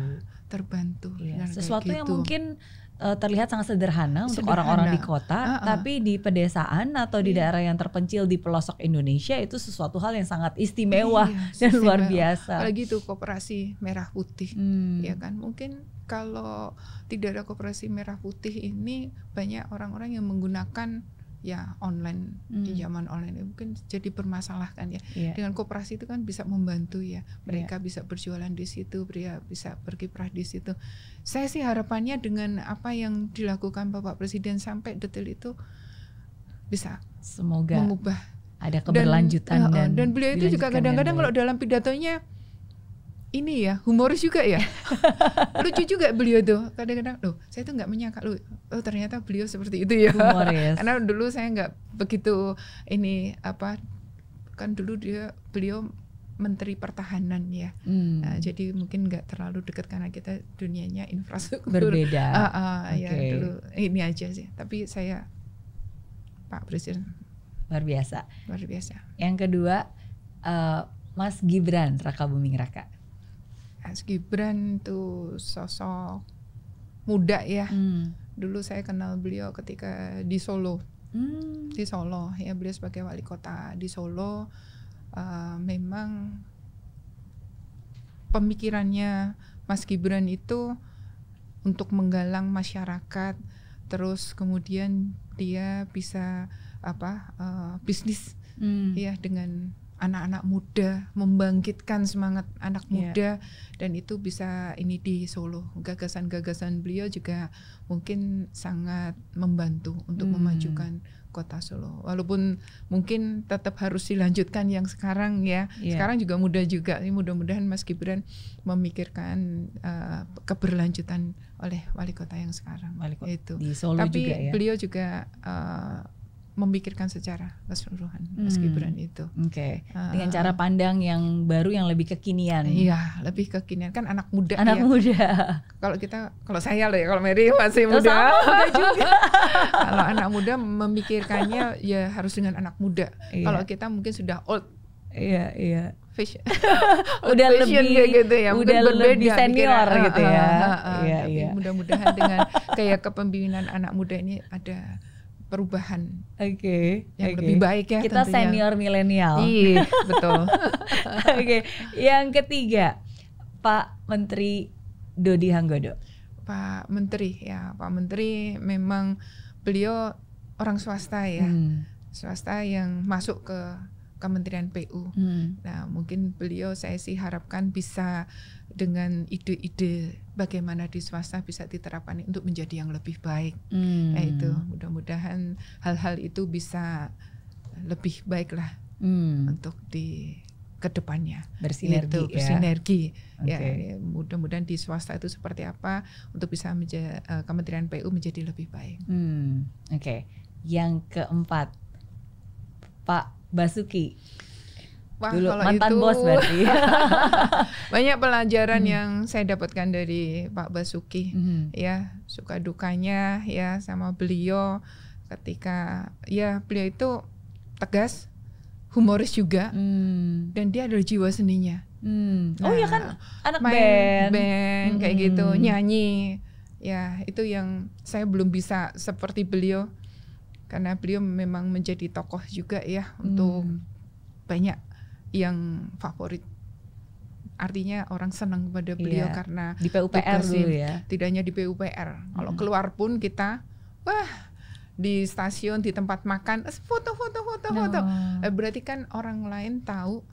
terbantu. Sesuatu yang mungkin terlihat sangat sederhana untuk orang-orang di kota, tapi di pedesaan atau di daerah yang terpencil di pelosok Indonesia itu sesuatu hal yang sangat istimewa dan luar biasa. Apalagi itu koperasi merah putih, ya kan? Mungkin kalau tidak ada koperasi merah putih ini, banyak orang-orang yang menggunakan ya online, di zaman online mungkin jadi bermasalah kan ya. Dengan koperasi itu kan bisa membantu ya, mereka bisa berjualan di situ, bisa berkiprah di situ. Saya sih harapannya dengan apa yang dilakukan Bapak Presiden sampai detail itu bisa semoga mengubah, ada keberlanjutan dan beliau itu juga kadang-kadang kalau dalam pidatonya ini ya humoris juga ya. Lucu juga beliau tuh kadang-kadang, loh saya tuh nggak menyangka loh, oh ternyata beliau seperti itu ya. Humoris. Karena dulu saya nggak begitu ini apa, kan dulu beliau Menteri Pertahanan ya. Nah, jadi mungkin nggak terlalu dekat karena kita dunianya infrastruktur berbeda. Ya dulu ini aja sih. Tapi saya Pak Presiden luar biasa. Luar biasa. Yang kedua Mas Gibran Rakabuming Raka. Mas Gibran tuh sosok muda ya. Dulu saya kenal beliau ketika di Solo. Di Solo ya, beliau sebagai wali kota di Solo. Memang pemikirannya Mas Gibran itu untuk menggalang masyarakat, terus kemudian dia bisa bisnis ya dengan anak-anak muda, membangkitkan semangat anak muda, dan itu bisa ini di Solo. Gagasan-gagasan beliau juga mungkin sangat membantu untuk memajukan kota Solo. Walaupun mungkin tetap harus dilanjutkan yang sekarang ya. Sekarang juga muda juga. Mudah-mudahan Mas Gibran memikirkan keberlanjutan oleh wali kota yang sekarang. Itu. Di Solo tapi juga ya. Beliau juga memikirkan secara keseluruhan Mas Gibran itu. Dengan cara pandang yang baru, yang lebih kekinian. Iya, lebih kekinian, kan anak muda. Muda. Kalau saya loh ya, kalau Mary masih muda. Muda juga. Kalau anak muda memikirkannya ya harus dengan anak muda. Kalau kita mungkin sudah old. Iya. Fashion. Udah fashion lebih gitu ya. Udah lebih senior gitu ya. Iya. Mudah-mudahan dengan kayak kepemimpinan anak muda ini ada perubahan yang lebih baik ya. Kita tentunya. Senior milenial. Iya, betul. Yang ketiga, Pak Menteri Dodi Hanggodo. Pak Menteri memang beliau orang swasta ya. Swasta yang masuk ke Kementerian PU. Nah, mungkin beliau saya sih harapkan bisa dengan ide-ide bagaimana di swasta bisa diterapkan untuk menjadi yang lebih baik. Nah, itu mudah-mudahan hal-hal itu bisa lebih baik lah untuk di kedepannya. Bersinergi. Ya, mudah-mudahan di swasta itu seperti apa untuk bisa Kementerian PU menjadi lebih baik. Yang keempat, Pak Basuki. Wah, dulu kalau mantan itu, bos berarti. Banyak pelajaran yang saya dapatkan dari Pak Basuki. Ya, suka dukanya ya sama beliau ketika ya beliau itu tegas, humoris juga, dan dia ada jiwa seninya. Oh ya kan, anak band kayak gitu, nyanyi. Ya, itu yang saya belum bisa seperti beliau. Karena beliau memang menjadi tokoh juga ya untuk banyak yang favorit. Artinya orang senang kepada beliau karena di PUPR dulu ya. Tidak hanya di PUPR. Kalau keluar pun kita, di stasiun, di tempat makan, foto. Berarti kan orang lain tahu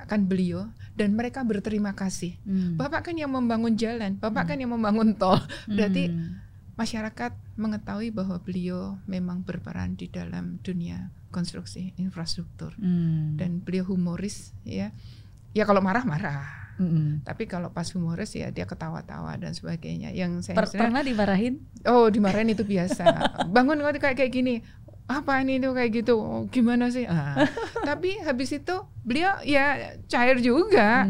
akan beliau dan mereka berterima kasih. Bapak kan yang membangun jalan, Bapak kan yang membangun tol. Berarti masyarakat mengetahui bahwa beliau memang berperan di dalam dunia konstruksi infrastruktur, dan beliau humoris ya kalau marah, tapi kalau pas humoris ya dia ketawa-tawa dan sebagainya. Yang saya pernah dimarahin? Oh, dimarahin itu biasa. Bangun kayak gini, apa ini tuh kayak gitu, gimana sih? Tapi habis itu beliau ya cair juga,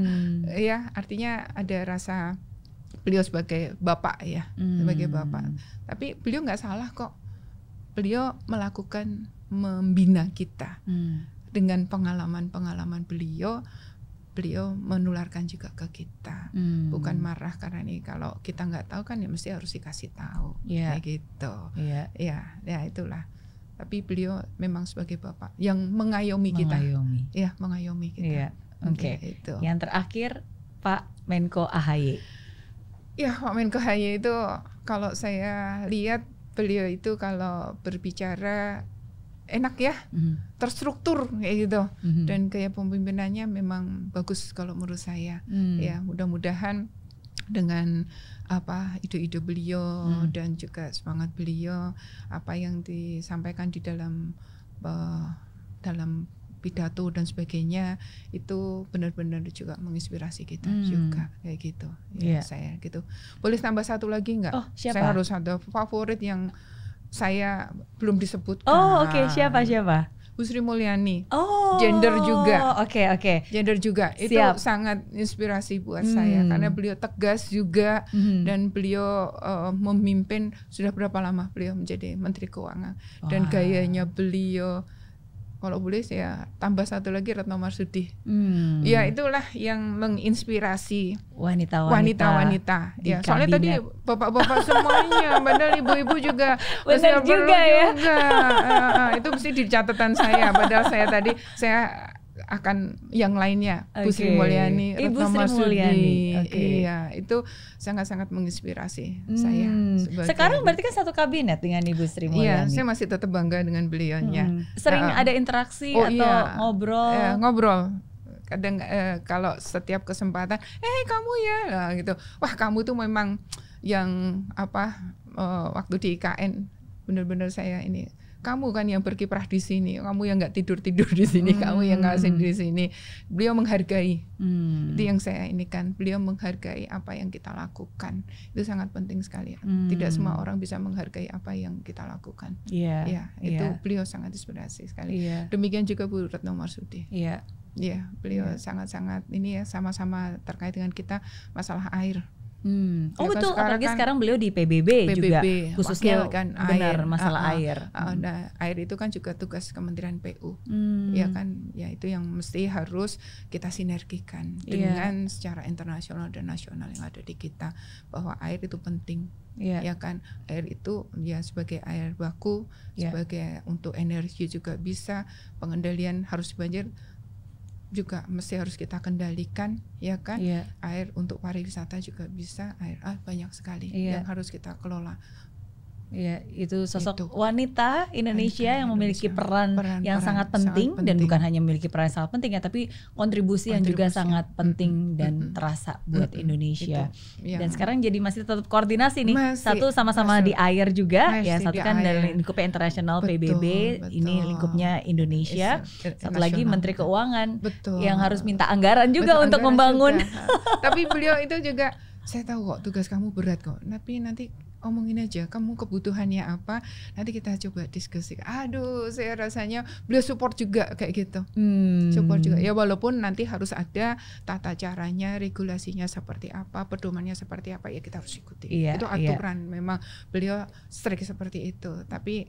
ya artinya ada rasa beliau sebagai bapak ya, sebagai bapak. Tapi beliau nggak salah kok, beliau melakukan membina kita dengan pengalaman-pengalaman beliau menularkan juga ke kita, bukan marah karena ini kalau kita nggak tahu kan ya mesti harus dikasih tahu, kayak gitu, ya itulah. Tapi beliau memang sebagai bapak yang mengayomi kita, ya mengayomi kita. Oke. Yang terakhir Pak Menko AHY. Ya Pak Menko AHY itu kalau saya lihat beliau itu kalau berbicara enak ya, terstruktur kayak gitu, dan gaya pemimpinannya memang bagus kalau menurut saya. Ya mudah-mudahan dengan ide-ide beliau dan juga semangat beliau, apa yang disampaikan di dalam pidato dan sebagainya itu benar-benar juga menginspirasi kita juga kayak gitu. Saya gitu. Boleh tambah satu lagi nggak? Siapa? Saya harus ada favorit yang saya belum disebutkan. Oke. Siapa? Bu Sri Mulyani, gender juga. Oke. Gender juga. Itu sangat inspirasi buat saya karena beliau tegas juga dan beliau memimpin. Sudah berapa lama beliau menjadi Menteri Keuangan dan gayanya beliau. Kalau boleh saya tambah satu lagi Retno Marsudi. Ya itulah yang menginspirasi wanita-wanita. Ya, soalnya tadi bapak-bapak semuanya, padahal ibu-ibu juga. Benar juga ya. Itu mesti di catatan saya. Padahal saya akan yang lainnya, Bu Sri Mulyani, Retno Marsudi. Iya, itu sangat-sangat menginspirasi saya. Sekarang berarti kan satu kabinet dengan Ibu Sri Mulyani. Iya, saya masih tetap bangga dengan beliaunya. Sering ada interaksi atau ngobrol? Ngobrol. Kadang kalau setiap kesempatan, kamu ya, gitu. Wah, kamu tuh memang yang waktu di IKN benar-benar saya ini. Kamu kan yang berkiprah di sini, kamu yang nggak tidur di sini, kamu yang ngawasin di sini. Beliau menghargai, itu yang saya ini kan, beliau menghargai apa yang kita lakukan, itu sangat penting sekali. Tidak semua orang bisa menghargai apa yang kita lakukan. Itu beliau sangat inspirasi sekali. Demikian juga Bu Retno Marsudi. Beliau sangat-sangat ini ya, sama-sama terkait dengan kita masalah air. Betul, apalagi sekarang beliau di PBB juga, khususnya kan benar masalah air. Nah, air itu kan juga tugas Kementerian PU, ya kan, ya itu yang mesti harus kita sinergikan dengan secara internasional dan nasional yang ada di kita, bahwa air itu penting, ya kan, air itu ya sebagai air baku, sebagai untuk energi juga bisa, pengendalian harus banjir juga mesti harus kita kendalikan, ya kan. Air untuk pariwisata juga bisa, air banyak sekali yang harus kita kelola. Itu sosok wanita Indonesia yang memiliki peran yang sangat penting, dan bukan hanya memiliki peran yang sangat penting ya, tapi kontribusi yang juga sangat penting dan terasa buat Indonesia. Dan sekarang jadi masih tetap koordinasi nih, satu sama-sama di air juga, ya satu kan dari lingkupnya internasional PBB, ini lingkupnya Indonesia, satu lagi Menteri Keuangan yang harus minta anggaran juga untuk membangun. Tapi beliau itu juga, saya tahu kok tugas kamu berat kok, tapi nanti omongin aja kamu kebutuhannya apa, nanti kita coba diskusi. Aduh, saya rasanya beliau support juga kayak gitu. Support juga. Ya walaupun nanti harus ada tata caranya, regulasinya seperti apa, pedomannya seperti apa, ya kita harus ikuti. Itu aturan. Memang beliau strict seperti itu, tapi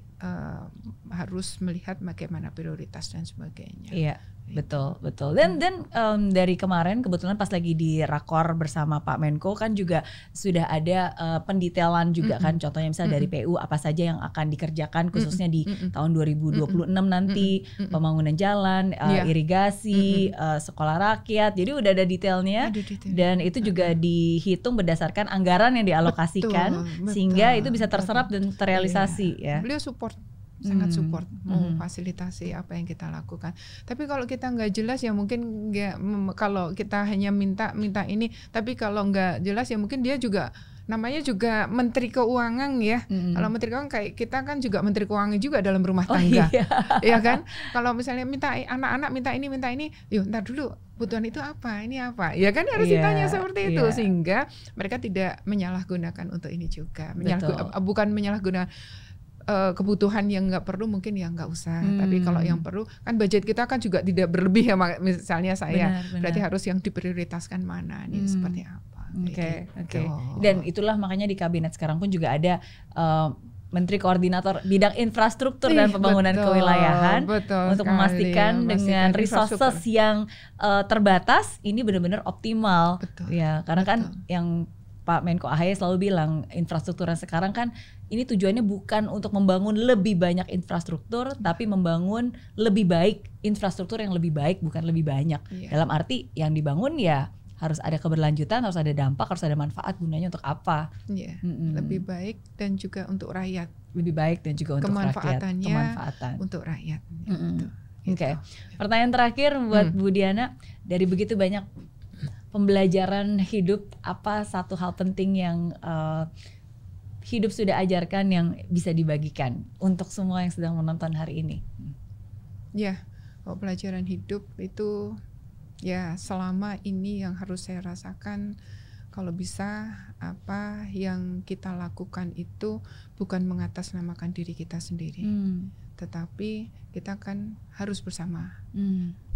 harus melihat bagaimana prioritas dan sebagainya. Betul. Dan dari kemarin kebetulan pas lagi di rakor bersama Pak Menko kan juga sudah ada pendetailan juga kan, contohnya misalnya dari PU apa saja yang akan dikerjakan khususnya di tahun 2026 nanti, pembangunan jalan, irigasi, sekolah rakyat, jadi udah ada detailnya. Dan itu juga dihitung berdasarkan anggaran yang dialokasikan, sehingga itu bisa terserap dan terrealisasi. Beliau sangat support, mau fasilitasi apa yang kita lakukan. Tapi kalau kita nggak jelas ya mungkin kalau kita hanya minta ini, tapi kalau nggak jelas ya mungkin dia juga namanya juga Menteri Keuangan ya. Kalau Menteri Keuangan kayak kita kan juga Menteri Keuangan juga dalam rumah tangga, ya kan. Kalau misalnya minta anak-anak minta ini, yuk ntar dulu kebutuhan itu apa, ini apa, ya kan harus ditanya seperti itu, sehingga mereka tidak menyalahgunakan untuk ini juga, bukan menyalahgunakan kebutuhan yang nggak perlu mungkin ya nggak usah. Tapi kalau yang perlu kan budget kita kan juga tidak berlebih ya, misalnya saya berarti harus yang diprioritaskan mana nih seperti apa. Oke. Dan itulah makanya di kabinet sekarang pun juga ada Menteri Koordinator Bidang Infrastruktur dan Pembangunan Kewilayahan untuk memastikan dengan resources yang terbatas ini benar-benar optimal. Ya, karena kan yang Pak Menko AHY selalu bilang infrastruktur yang sekarang kan ini tujuannya bukan untuk membangun lebih banyak infrastruktur, tapi membangun lebih baik infrastruktur yang lebih baik, bukan lebih banyak. Dalam arti yang dibangun ya harus ada keberlanjutan, harus ada dampak, harus ada manfaat, gunanya untuk apa? Lebih baik dan juga untuk rakyat. Lebih baik dan juga untuk rakyat. Kemanfaatannya untuk rakyat. Oke. Pertanyaan terakhir buat Bu Diana, dari begitu banyak pembelajaran hidup, apa satu hal penting yang hidup sudah ajarkan yang bisa dibagikan untuk semua yang sedang menonton hari ini? Ya, pelajaran hidup itu ya selama ini yang harus saya rasakan, kalau bisa apa yang kita lakukan itu bukan mengatasnamakan diri kita sendiri, tetapi kita kan harus bersama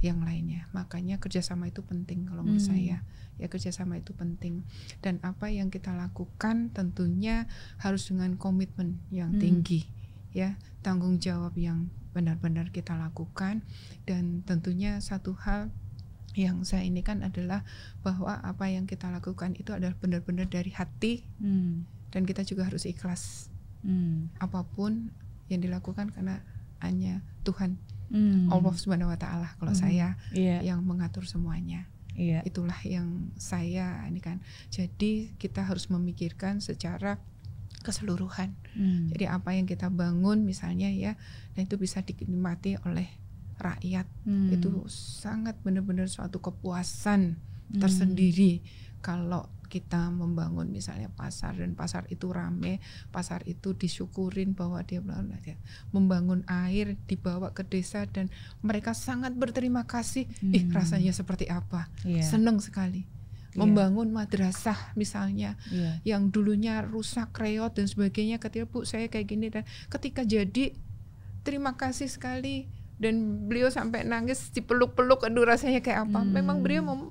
yang lainnya. Makanya kerjasama itu penting kalau menurut saya. Ya, kerjasama itu penting. Dan apa yang kita lakukan tentunya harus dengan komitmen yang tinggi, ya, tanggung jawab yang benar-benar kita lakukan. Dan tentunya satu hal yang saya ini kan adalah bahwa apa yang kita lakukan itu adalah benar-benar dari hati, dan kita juga harus ikhlas. Apapun yang dilakukan karena hanya Tuhan, Allah Subhanahu Wa Taala. Kalau saya yang mengatur semuanya, itulah yang saya ini kan. Jadi kita harus memikirkan secara keseluruhan. Jadi apa yang kita bangun misalnya ya, dan itu bisa dinikmati oleh rakyat, itu sangat benar-benar suatu kepuasan tersendiri kalau kita membangun misalnya pasar, dan pasar itu rame, pasar itu disyukurin bahwa dia membangun air dibawa ke desa dan mereka sangat berterima kasih. Rasanya seperti apa? Senang sekali. Membangun madrasah misalnya yang dulunya rusak, reot dan sebagainya, ketika Bu saya kayak gini, dan ketika jadi terima kasih sekali. Dan beliau sampai nangis, dipeluk-peluk, aduh rasanya kayak apa. Memang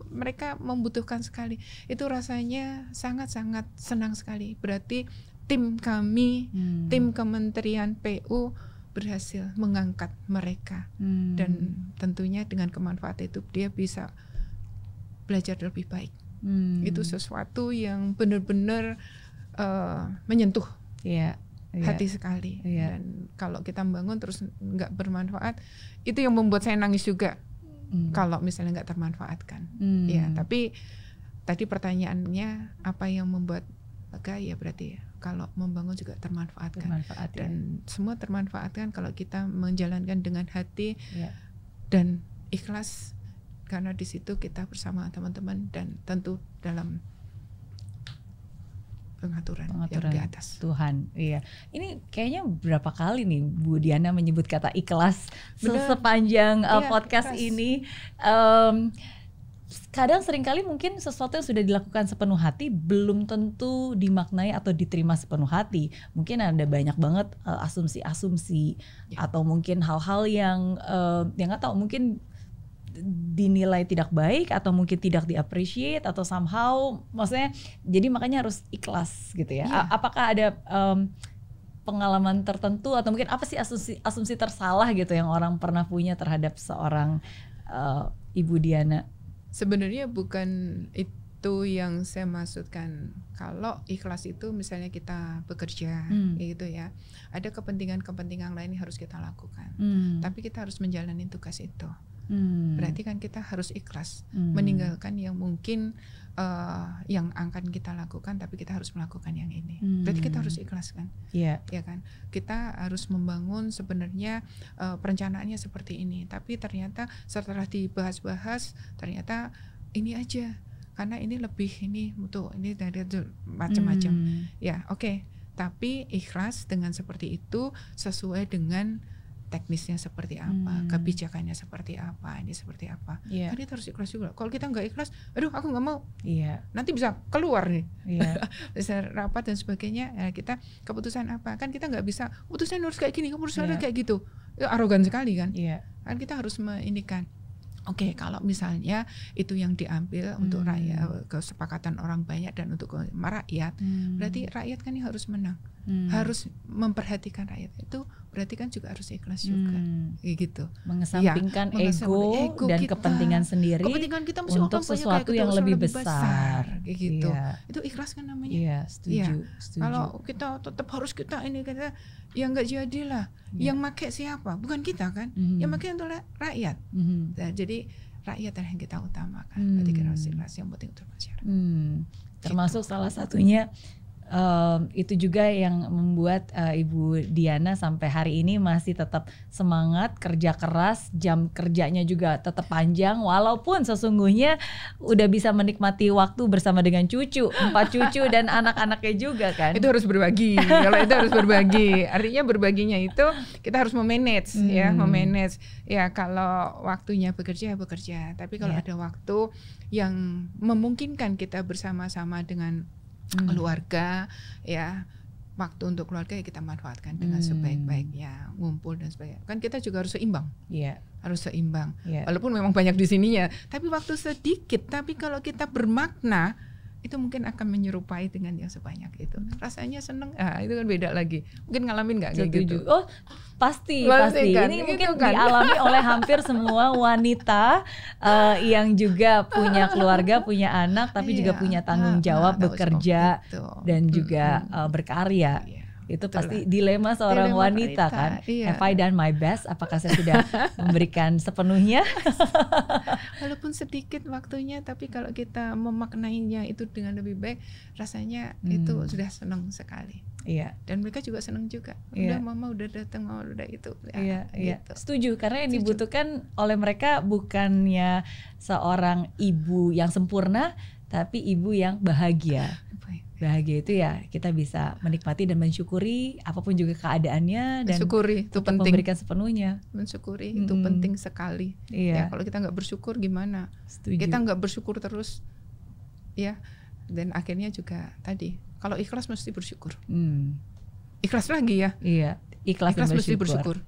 mereka membutuhkan sekali. Itu rasanya sangat-sangat senang sekali. Berarti tim kami, tim Kementerian PU berhasil mengangkat mereka. Dan tentunya dengan kemanfaatan itu dia bisa belajar lebih baik. Itu sesuatu yang benar-benar menyentuh hati sekali. Dan kalau kita membangun terus nggak bermanfaat, itu yang membuat saya nangis juga. Kalau misalnya nggak termanfaatkan. Ya, tapi tadi pertanyaannya apa yang membuat lega, ya berarti kalau membangun juga termanfaatkan. Dan semua termanfaatkan kalau kita menjalankan dengan hati dan ikhlas, karena di situ kita bersama teman-teman dan tentu dalam pengaturan yang di atas Tuhan. Ini kayaknya berapa kali nih Bu Diana menyebut kata ikhlas sepanjang podcast ini. Kadang seringkali mungkin sesuatu yang sudah dilakukan sepenuh hati belum tentu dimaknai atau diterima sepenuh hati. Mungkin ada banyak banget asumsi-asumsi atau mungkin hal-hal yang nggak tahu, mungkin dinilai tidak baik atau mungkin tidak di-appreciate atau somehow, maksudnya jadi makanya harus ikhlas gitu ya. Apakah ada pengalaman tertentu atau mungkin apa sih asumsi tersalah gitu yang orang pernah punya terhadap seorang Ibu Diana? Sebenarnya bukan itu yang saya maksudkan. Kalau ikhlas itu misalnya kita bekerja gitu ya, ada kepentingan-kepentingan lain yang harus kita lakukan, tapi kita harus menjalani tugas itu. Berarti kan kita harus ikhlas meninggalkan yang mungkin yang akan kita lakukan, tapi kita harus melakukan yang ini. Berarti kita harus ikhlas kan? Ya kan? Kita harus membangun sebenarnya perencanaannya seperti ini, tapi ternyata setelah dibahas-bahas ternyata ini aja, karena ini lebih ini untuk ini dari macam-macam. Ya, oke. Tapi ikhlas dengan seperti itu sesuai dengan teknisnya seperti apa, kebijakannya seperti apa, ini seperti apa. Kan kita harus ikhlas juga. Kalau kita nggak ikhlas, aduh aku nggak mau, nanti bisa keluar nih, bisa rapat dan sebagainya. Ya, kita keputusan apa? Kan kita nggak bisa, putusan harus kayak gini, kamu harus kayak gitu. Itu arogan sekali kan. Kan kita harus meinikan. Oke, kalau misalnya itu yang diambil untuk rakyat, kesepakatan orang banyak dan untuk rakyat, berarti rakyat kan yang harus menang, harus memperhatikan rakyat. Itu berarti kan juga harus ikhlas juga, gitu. Mengesampingkan ego dan kita, kepentingan sendiri kita untuk sesuatu yang lebih besar, gitu. Itu ikhlas kan namanya. Setuju. Kalau kita tetap harus kita ya nggak jadilah. Yang make siapa? Bukan kita kan. Yang make adalah rakyat. Nah, jadi rakyat yang kita utamakan. Berarti kita harus ikhlas, yang penting untuk masyarakat. Termasuk salah satunya itu juga yang membuat Ibu Diana sampai hari ini masih tetap semangat, kerja keras, jam kerjanya juga tetap panjang, walaupun sesungguhnya udah bisa menikmati waktu bersama dengan cucu, 4 cucu dan anak-anaknya juga kan. Itu harus berbagi. Kalau itu harus berbagi, artinya berbaginya itu kita harus memanage, memanage. Ya kalau waktunya bekerja, tapi kalau ada waktu yang memungkinkan kita bersama-sama dengan keluarga, ya waktu untuk keluarga ya kita manfaatkan dengan sebaik-baiknya, ngumpul dan sebagainya. Kan kita juga harus seimbang, harus seimbang. Walaupun memang banyak di sininya, tapi waktu sedikit. Tapi kalau kita bermakna, itu mungkin akan menyerupai dengan yang sebanyak itu. Rasanya seneng, itu kan beda lagi. Mungkin ngalamin nggak kayak gitu? Oh pasti. Kan? Ini mungkin kan? Dialami oleh hampir semua wanita yang juga punya keluarga, punya anak, tapi juga punya tanggung jawab bekerja dan juga berkarya. Itu pasti dilema seorang wanita kan. Have I done my best? Apakah saya sudah memberikan sepenuhnya? Walaupun sedikit waktunya, tapi kalau kita memaknainya itu dengan lebih baik, rasanya itu sudah senang sekali. Dan mereka juga senang juga. Udah mama udah datang, mama udah itu. Gitu. Setuju, karena yang dibutuhkan oleh mereka bukannya seorang ibu yang sempurna, tapi ibu yang bahagia. Bahagia itu ya kita bisa menikmati dan mensyukuri apapun juga keadaannya, dan mensyukuri itu penting, memberikan sepenuhnya. Mensyukuri itu penting sekali. Ya kalau kita nggak bersyukur gimana? Setuju. Kita nggak bersyukur terus, ya, dan akhirnya juga tadi kalau ikhlas mesti bersyukur. Ikhlas lagi ya. Ikhlas dan mesti bersyukur.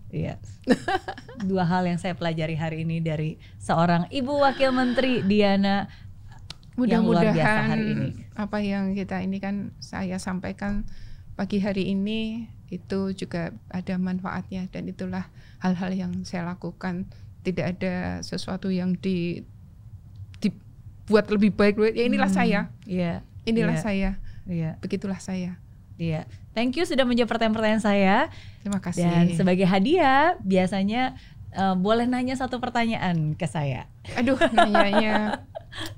Dua hal yang saya pelajari hari ini dari seorang Ibu Wakil Menteri Diana. Mudah-mudahan apa yang kita ini kan saya sampaikan pagi hari ini itu juga ada manfaatnya, dan itulah hal-hal yang saya lakukan. Tidak ada sesuatu yang dibuat lebih baik. Ya inilah saya. Inilah saya. Begitulah saya. Thank you sudah menjawab pertanyaan-pertanyaan saya. Terima kasih. Dan sebagai hadiah biasanya boleh nanya satu pertanyaan ke saya. Aduh, nanyanya.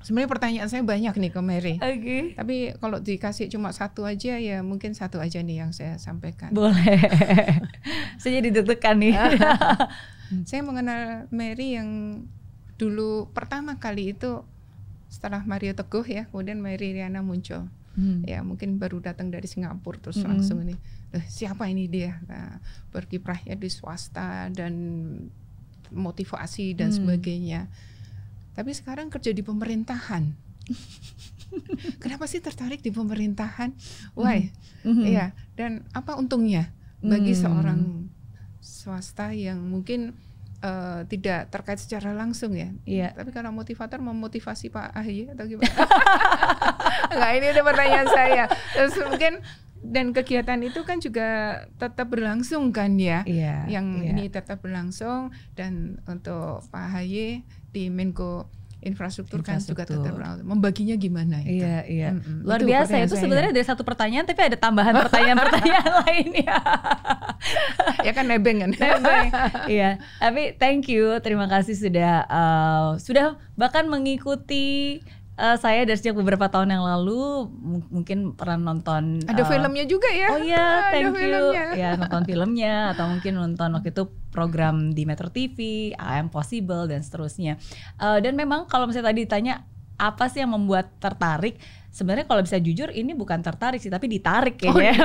Sebenarnya pertanyaan saya banyak nih ke Mary. Tapi kalau dikasih cuma satu aja, ya mungkin satu aja nih yang saya sampaikan. Boleh. Saya jadi deg-degan nih. Saya mengenal Mary yang dulu pertama kali itu setelah Mario Teguh ya, kemudian Mary Riana muncul. Ya mungkin baru datang dari Singapura terus langsung ini. Siapa ini dia? Nah, berkiprahnya di swasta dan motivasi dan sebagainya. Tapi sekarang kerja di pemerintahan. Kenapa sih tertarik di pemerintahan? Why? Ya, dan apa untungnya bagi seorang swasta yang mungkin tidak terkait secara langsung ya. Tapi karena motivator memotivasi Pak AHY atau gimana? Enggak, ini ada pertanyaan saya. Terus mungkin dan kegiatan itu kan juga tetap berlangsung kan ya. Ini tetap berlangsung, dan untuk Pak AHY di Menko Infrastruktur kan juga tetap berlangsung. Membaginya gimana itu? Luar biasa. Itu sebenarnya dari satu pertanyaan tapi ada tambahan pertanyaan-pertanyaan lainnya. Ya kan nebeng kan. Tapi thank you, terima kasih sudah bahkan mengikuti saya dari sejak beberapa tahun yang lalu. Mungkin pernah nonton ada filmnya juga ya. Thank you. Nonton filmnya, atau mungkin nonton waktu itu program di Metro TV, I Am Possible dan seterusnya. Dan memang kalau misalnya tadi ditanya apa sih yang membuat tertarik? Sebenarnya kalau bisa jujur ini bukan tertarik sih, tapi ditarik kayaknya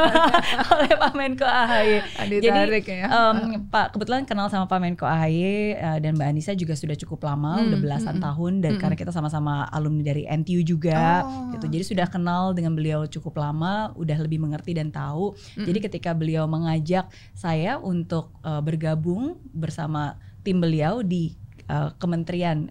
oleh Pak Menko AHY. Ditarik. Jadi Pak kebetulan kenal sama Pak Menko AHY dan Mbak Anissa juga sudah cukup lama, udah belasan tahun, dan karena kita sama-sama alumni dari NTU juga, gitu. Jadi sudah kenal dengan beliau cukup lama, udah lebih mengerti dan tahu. Jadi ketika beliau mengajak saya untuk bergabung bersama tim beliau di Kementerian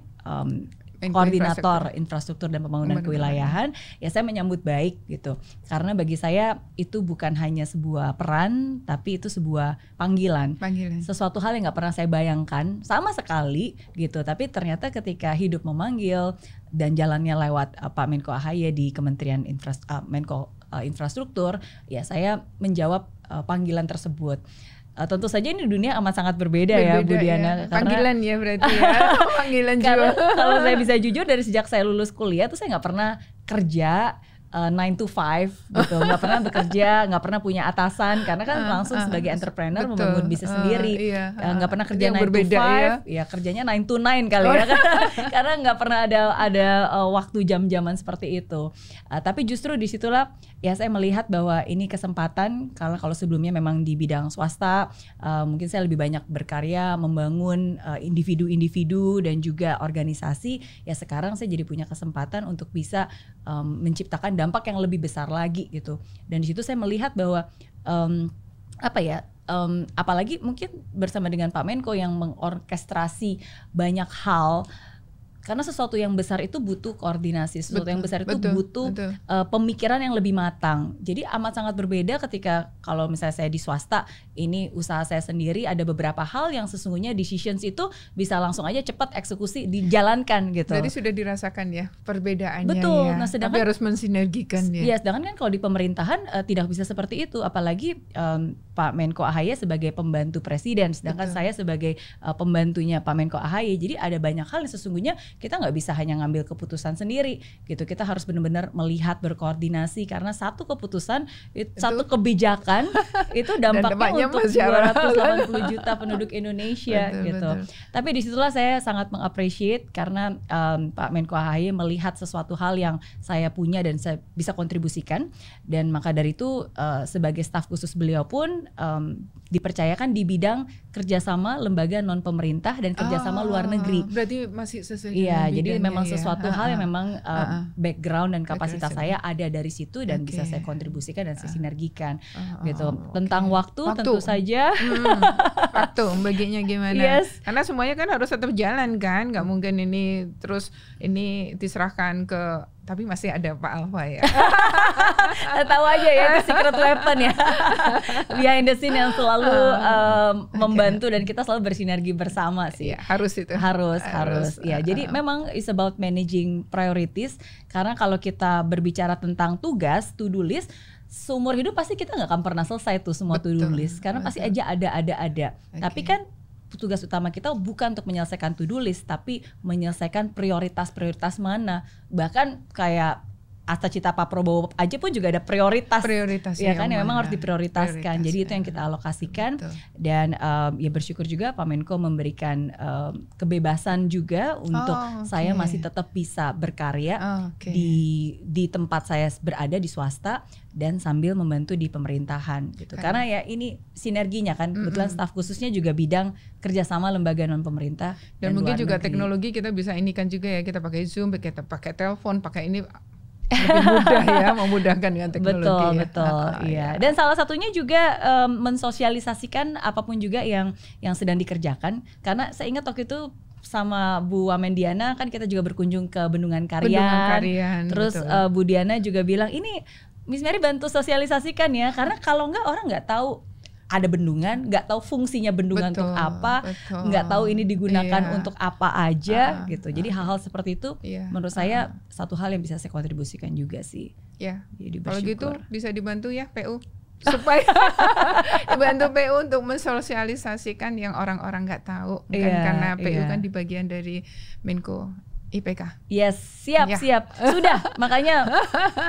Koordinator Infrastruktur dan Pembangunan Kewilayahan, ya saya menyambut baik gitu. Karena bagi saya itu bukan hanya sebuah peran, tapi itu sebuah panggilan. Sesuatu hal yang nggak pernah saya bayangkan sama sekali gitu. Tapi ternyata ketika hidup memanggil dan jalannya lewat Pak Menko AHY di Kementerian Infrastruktur, ya saya menjawab panggilan tersebut. Tentu saja ini dunia amat sangat berbeda ya Bu Diana. Ya. Panggilan ya berarti ya. Panggilan juga. Kalau saya bisa jujur dari sejak saya lulus kuliah tuh saya nggak pernah kerja 9 to 5 gitu, nggak pernah bekerja, nggak pernah punya atasan karena kan langsung sebagai entrepreneur membangun bisnis sendiri, nggak pernah kerja 9 to 5, ya kerjanya 9 to 9 kali ya, karena nggak pernah ada waktu jam-jaman seperti itu. Tapi justru disitulah ya saya melihat bahwa ini kesempatan, karena kalau sebelumnya memang di bidang swasta mungkin saya lebih banyak berkarya membangun individu-individu dan juga organisasi, ya sekarang saya jadi punya kesempatan untuk bisa menciptakan dampak yang lebih besar lagi gitu. Dan di situ saya melihat bahwa apalagi mungkin bersama dengan Pak Menko yang mengorkestrasi banyak hal. Karena sesuatu yang besar itu butuh koordinasi, sesuatu yang besar itu butuh pemikiran yang lebih matang. Jadi amat sangat berbeda ketika kalau misalnya saya di swasta, ini usaha saya sendiri, ada beberapa hal yang sesungguhnya decisions itu bisa langsung aja cepat eksekusi dijalankan gitu. Jadi sudah dirasakan ya perbedaannya. Betul. Ya. Nah, sedangkan tapi harus mensinergikan ya. Ya, sedangkan kan kalau di pemerintahan tidak bisa seperti itu, apalagi Pak Menko AHY sebagai pembantu presiden, sedangkan saya sebagai pembantunya Pak Menko AHY. Jadi ada banyak hal yang sesungguhnya kita nggak bisa hanya ngambil keputusan sendiri gitu. Kita harus benar-benar melihat, berkoordinasi, karena satu keputusan, satu kebijakan itu dampaknya untuk 280 juta penduduk Indonesia gitu. Tapi disitulah saya sangat mengapresiasi karena Pak Menko AHY melihat sesuatu hal yang saya punya dan saya bisa kontribusikan, dan maka dari itu sebagai staf khusus beliau pun dipercayakan di bidang kerjasama lembaga non pemerintah dan kerjasama luar negeri. Berarti masih sesuai. Iya, jadi memang sesuatu hal yang memang background dan kapasitas saya ada dari situ dan bisa saya kontribusikan dan saya sinergikan gitu. Tentang waktu tentu saja. Waktu baginya gimana? Yes. Karena semuanya kan harus tetap jalan kan, nggak mungkin ini terus ini diserahkan ke, tapi masih ada Pak Alfa ya. Tahu aja ya, itu secret weapon ya. Behind the scene yang selalu membantu dan kita selalu bersinergi bersama sih. Ya, harus itu. Harus. Ya, jadi memang it's about managing priorities, karena kalau kita berbicara tentang tugas, to-do list, seumur hidup pasti kita nggak akan pernah selesai tuh semua to-do list, karena pasti aja ada. Tapi kan tugas utama kita bukan untuk menyelesaikan to-do list, tapi menyelesaikan prioritas-prioritas mana. Bahkan kayak Asta Cita Pak Prabowo aja pun juga ada prioritas ya kan, yang memang harus diprioritaskan. Jadi itu yang kita alokasikan. Dan ya bersyukur juga Pak Menko memberikan kebebasan juga untuk saya masih tetap bisa berkarya di tempat saya berada di swasta dan sambil membantu di pemerintahan gitu. Karena ya ini sinerginya kan, kebetulan staf khususnya juga bidang kerjasama lembaga non pemerintah dan mungkin juga negeri. Teknologi kita bisa ini kan juga ya, kita pakai Zoom, kita pakai telepon, pakai ini lebih mudah ya, memudahkan dengan teknologi. Betul, iya. Dan salah satunya juga mensosialisasikan apapun juga yang sedang dikerjakan. Karena saya ingat waktu itu sama Bu Wamen Diana kan kita juga berkunjung ke Bendungan Karian. Terus Bu Diana juga bilang, ini Miss Mary bantu sosialisasikan ya, karena kalau enggak orang nggak tahu ada bendungan, nggak tahu fungsinya bendungan untuk apa, nggak tahu ini digunakan untuk apa aja gitu. Jadi hal-hal seperti itu menurut saya satu hal yang bisa saya kontribusikan juga sih. Ya. Jadi kalau gitu bisa dibantu ya PU supaya dibantu PU untuk mensosialisasikan yang orang-orang nggak tahu kan, karena PU kan di bagian dari Menko IPK. Yes, siap. Sudah, makanya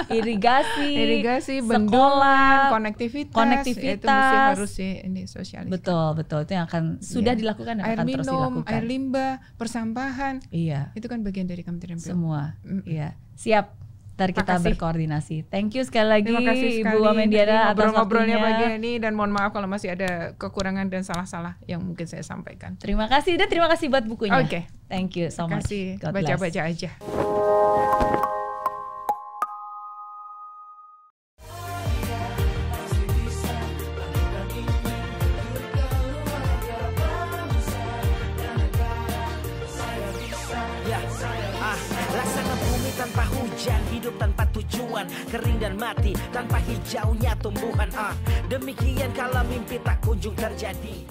irigasi, bendungan, konektivitas itu mesti harus ini sosialisasi. Betul, itu yang akan sudah dilakukan dan air akan minum, terus dilakukan. Air limbah, persampahan. Iya. Itu kan bagian dari Kementerian PUPR. Semua. Iya. Siap. Ntar kita berkoordinasi. Thank you sekali lagi Terima kasih Ibu Amendiara atas ngobrol-ngobrolnya waktunya. pagi ini, dan mohon maaf kalau masih ada kekurangan dan salah-salah yang mungkin saya sampaikan. Terima kasih, dan terima kasih buat bukunya. Oke. Thank you so much. Baca-baca aja. Laksana bumi tanpa hujan, hidup tanpa tujuan, kering dan mati tanpa hijaunya tumbuhan. Demikian kalau mimpi tak kunjung terjadi.